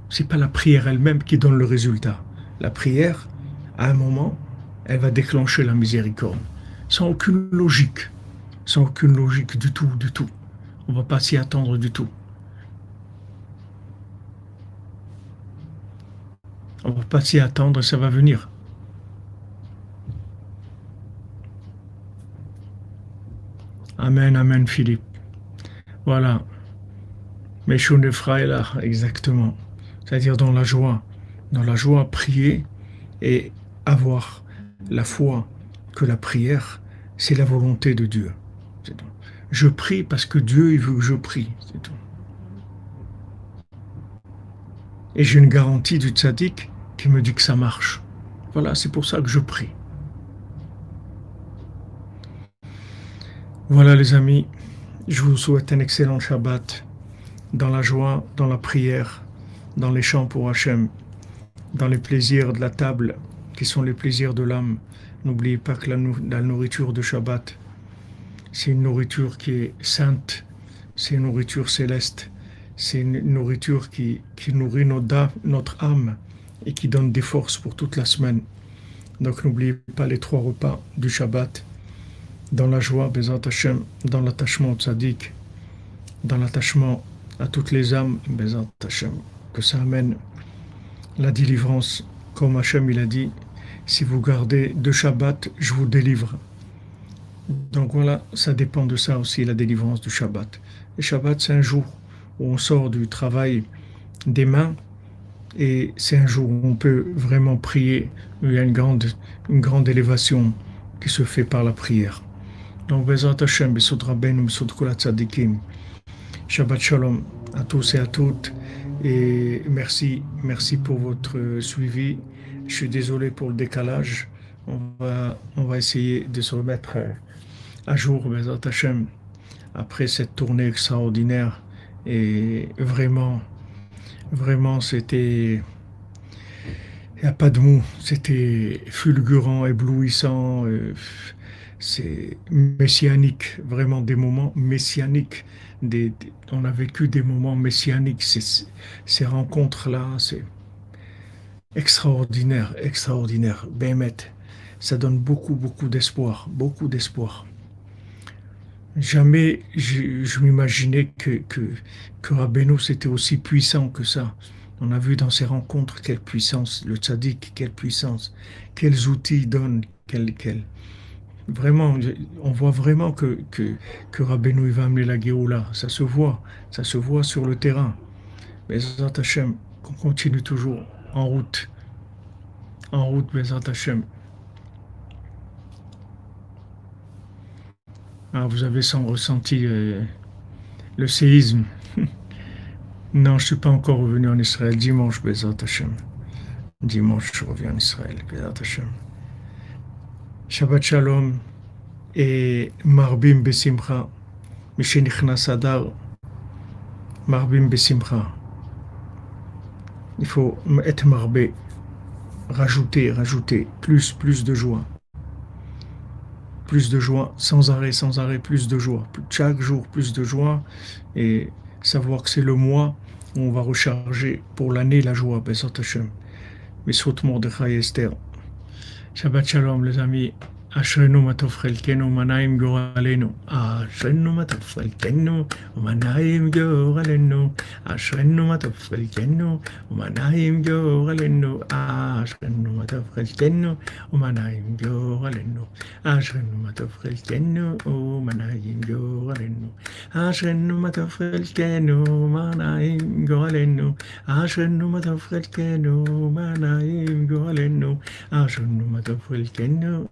C'est pas la prière elle-même qui donne le résultat. La prière, à un moment, elle va déclencher la miséricorde. Sans aucune logique. Sans aucune logique du tout, du tout. On ne va pas s'y attendre du tout. On ne va pas s'y attendre et ça va venir. Amen, amen, Philippe. Voilà. Meshune Fraïla, exactement. C'est-à-dire dans la joie. Dans la joie, prier et avoir la foi que la prière, c'est la volonté de Dieu. C'est tout. Je prie parce que Dieu il veut que je prie. C'est tout. Et j'ai une garantie du tzaddik qui me dit que ça marche. Voilà, c'est pour ça que je prie. Voilà les amis, je vous souhaite un excellent Shabbat, dans la joie, dans la prière, dans les chants pour Hachem, dans les plaisirs de la table, qui sont les plaisirs de l'âme. N'oubliez pas que la nourriture de Shabbat, c'est une nourriture qui est sainte, c'est une nourriture céleste, c'est une nourriture qui nourrit notre âme et qui donne des forces pour toute la semaine. Donc n'oubliez pas les 3 repas du Shabbat, dans la joie, Bezat Hashem, dans l'attachement au tzaddik, dans l'attachement à toutes les âmes, Bezat Hashem, que ça amène la délivrance. Comme Hashem il a dit, si vous gardez 2 Shabbat, je vous délivre. Donc voilà, ça dépend de ça aussi, la délivrance du Shabbat. Le Shabbat, c'est un jour où on sort du travail des mains et c'est un jour où on peut vraiment prier. Il y a une grande élévation qui se fait par la prière. Donc, Bezat Hashem, Besod Rabbeinu, Besod Kol HaTzadikim. Shabbat Shalom à tous et à toutes. Et merci pour votre suivi. Je suis désolé pour le décalage. On va essayer de se remettre à jour, Bezat Hashem, après cette tournée extraordinaire. Et vraiment, c'était... Il n'y a pas de mots. C'était fulgurant, éblouissant. C'est messianique, vraiment des moments messianiques. On a vécu des moments messianiques. Ces rencontres-là, c'est extraordinaire, extraordinaire. Bémet, ça donne beaucoup d'espoir, beaucoup d'espoir. Jamais je m'imaginais que Rabbeinu c'était aussi puissant que ça. On a vu dans ces rencontres quelle puissance, le tzaddik, quelle puissance, quels outils il donne, vraiment, on voit vraiment que Rabbeinu il va amener la Géoula. Ça se voit sur le terrain. Mais Bezat Hashem, qu'on continue toujours en route, Bezat Hashem. Ah, vous avez ressenti le séisme. Non, je ne suis pas encore revenu en Israël. Dimanche, Bezat Hashem. Dimanche, je reviens en Israël, Bezat Hashem. Shabbat Shalom et Marbim Besimcha. Mishenichnas Adar. Marbim Besimcha. Il faut être marbé. Rajouter. Plus de joie. Plus de joie, sans arrêt, plus de joie. Chaque jour, plus de joie. Et savoir que c'est le mois où on va recharger pour l'année la joie. Bezat Hashem. Misrut Mordechai Esther. Shabbat Shalom, les amis. אשרנו מה טוב חלקנו ומנעים גורלנו. אשרנו מה טוב חלקנו ומנעים גורלנו. אשרנו מה טוב חלקנו ומנעים גורלנו. אשרנו מה טוב חלקנו ומנעים גורלנו. אשרנו מה טוב חלקנו ומנעים גורלנו. אשרנו מה טוב חלקנו ומנעים גורלנו. אשרנו מה טוב חלקנו ומנעים גורלנו. אשרנו מה טוב חלקנו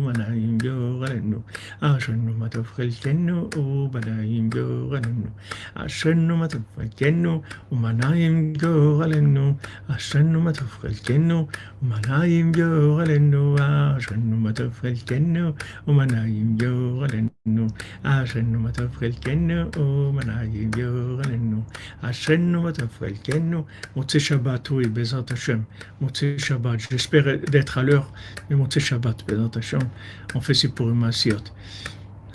ומנעים גורלנו. אשרנו מה טוב חלקנו ומנעים גורלנו. אשרנו מה טוב חלקנו ומנעים גורלנו. אשרנו מה טוב חלקנו ומנעים גורלנו. אשרנו מה טוב חלקנו ומנעים גורלנו. אשרנו מה טוב חלקנו ומנעים גורלנו. אשרנו מה טוב חלקנו. מוצאי שבת, oui, Bezat Hashem. מוצאי שבת, j'espère d'être à l'heure, mais מוצאי שבת, Bezat Hashem. On fait c'est pour une massiot.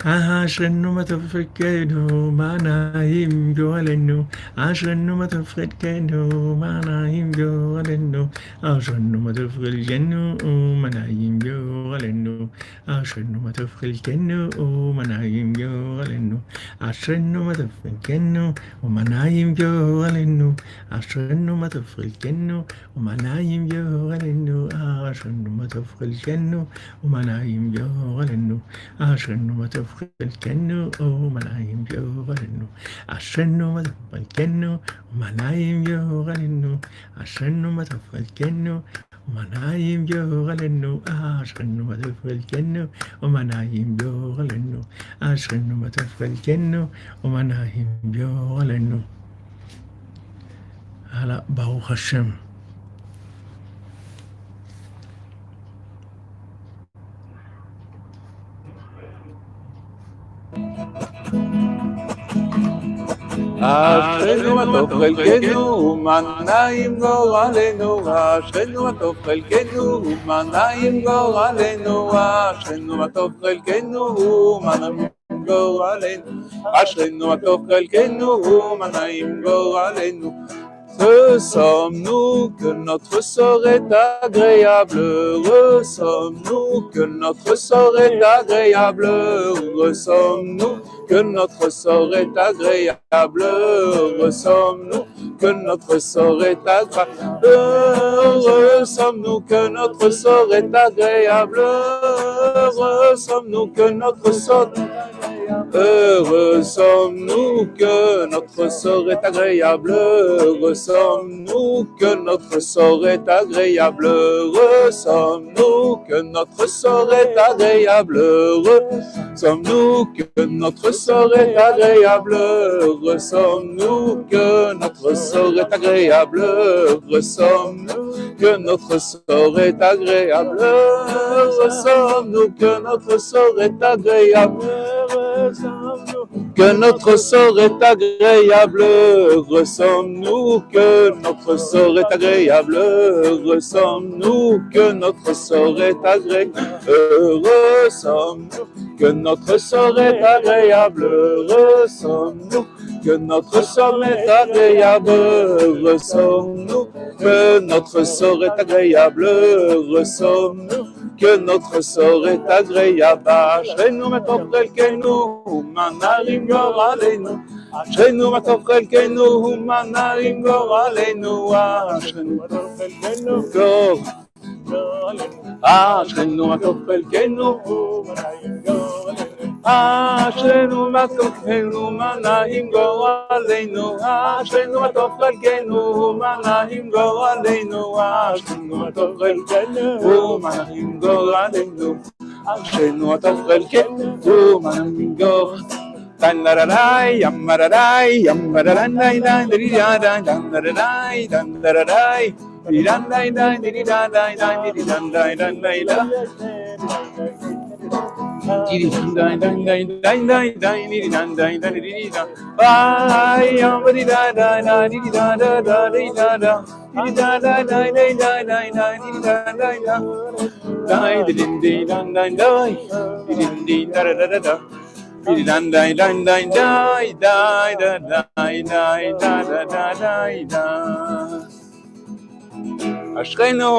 אשרנו מה טוב חלקנו ומנעים גורלנו. אשרנו מה טוב חלקנו ומנעים גורלנו. אשרנו מה טוב חלקנו ומנעים גורלנו. אשרנו מה טוב חלקנו ומנעים גורלנו. אשרנו מה טוב חלקנו ומנעים גורלנו. אשרנו מה טוב חלקנו ומנעים גורלנו. אשרנו מה טוב חלקנו ומנעים גורלנו. אשרנו מה טוב חלקנו ומנעים גורלנו. אשרנו מה טוב חלקנו ומנעים גורלנו. אשרנו מה טוב חלקנו ומנעים גורלנו. אשרנו מה טוב חלקנו ומנעים גורלנו. אשרנו מה טוב חלקנו ומנעים גורלנו. Hala, Baruch Hashem. אשרינו מה טוב חלקנו, מה נעים גורלנו, אשרינו מה טוב חלקנו, מה נעים גורלנו, אשרינו מה טוב חלקנו, מה נעים גורלנו, אשרינו מה טוב חלקנו, מה נעים גורלנו. Heureux sommes-nous que notre sort est agréable, heureux sommes-nous que notre sort est agréable, heureux sommes-nous que notre sort est agréable, heureux sommes-nous que notre sort est agréable, heureux sommes-nous que notre sort est agréable, heureux sommes-nous que notre sort est agréable. Heureux sommes-nous que notre sort est agréable, heureux sommes-nous que notre sort est agréable, heureux sommes-nous que notre sort est agréable, heureux sommes-nous que notre sort est agréable, heureux sommes-nous que notre sort est agréable, heureux sommes-nous que notre sort est agréable, heureux sommes-nous que notre sort est agréable, que notre sort est agréable, heureux sommes-nous que notre sort est agréable, heureux sommes-nous que notre sort est agréable, heureux sommes-nous que notre sort est agréable, heureux sommes-nous que notre sort est agréable, heureux sommes-nous que notre sort est agréable, heureux sommes-nous que notre sort est agréable. אשרינו מה טוב חלקנו ומה נעים גורלנו, אשרינו מה טוב חלקנו ומה נעים גורלנו, אשרינו מה טוב חלקנו טוב, אשרינו מה טוב חלקנו ומה נעים גורלנו, אשרינו מה טוב חלקנו ומה נעים גורלנו, אשרינו מה טוב חלקנו ומה נעים גורלנו, אשרינו מה טוב חלקנו ומה נעים גורלנו, אשרינו מה טוב חלקנו ומה נעים גורלנו. Dandararai, yamararai, yamararai, dandararai, dandararai, dandararai, dandararai, dandararai, dandararai, אשרינו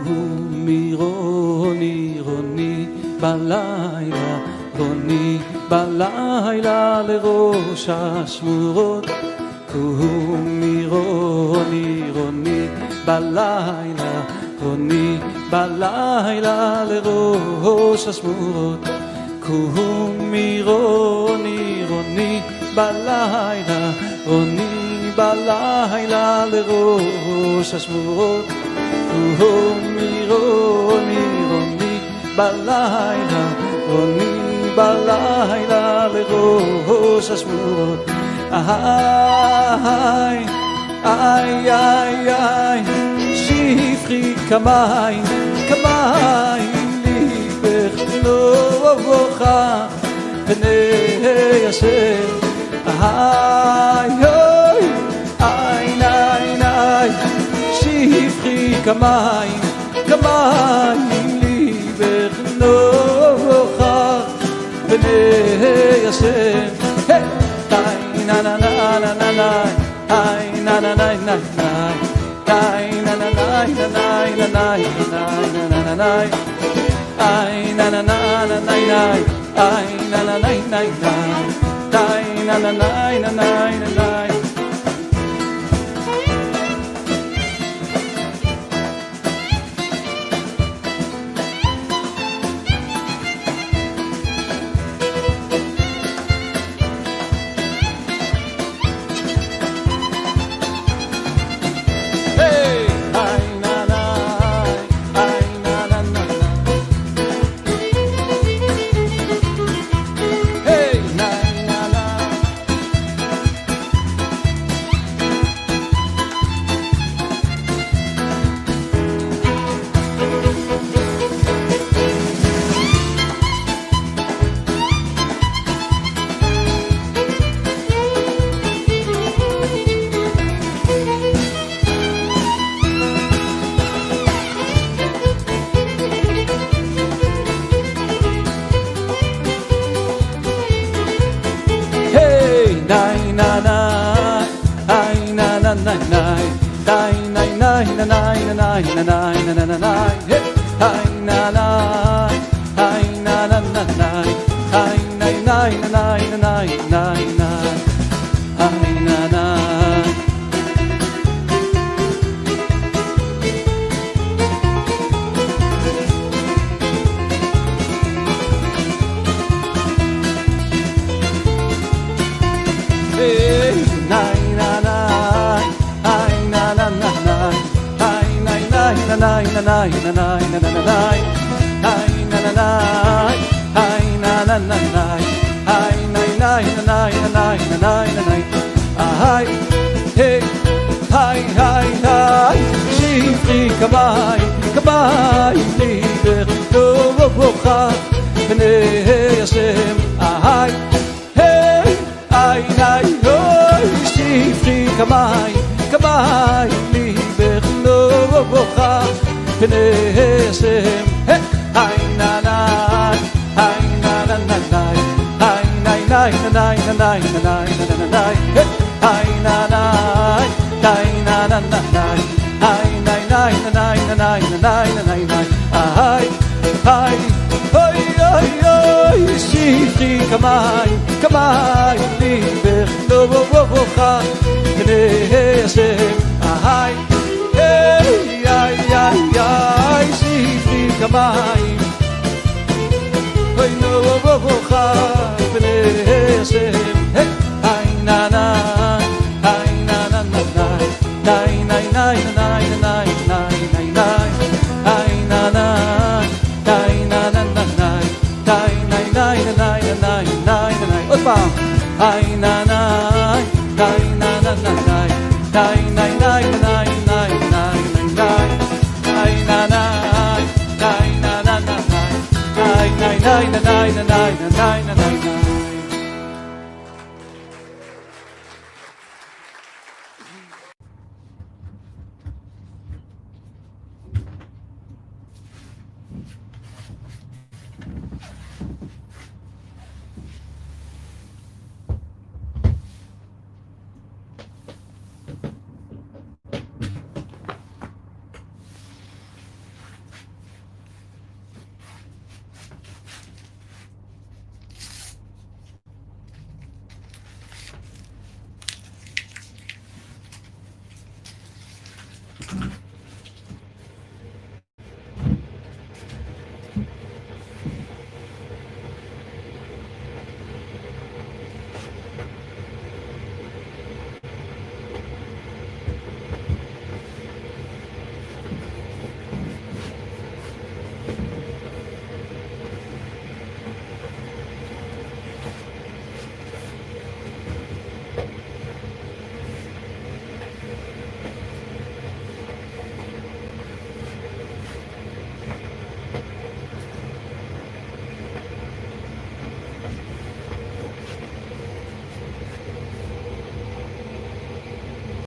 קומי רוני רוני בלילה, רוני בלילה לראש השמורות. קומי רוני רוני בלילה, רוני בלילה לראש השמורות. קומי רוני רוני בלילה, רוני בלילה לראש השמורות. קומי רוני רוני בלילה, רוני בלילה לראש השמורות. איי איי איי איי שפכי כמים כמים ליבך נובך פני השם. איי איי איי איי איי שפכי כמים כמים ליבך נובך פני השם. na na na na na na, ay na na na na na, ay na na na na na na na na na na, ay na na na na na na, ay na na na na na, ay na na na na na na.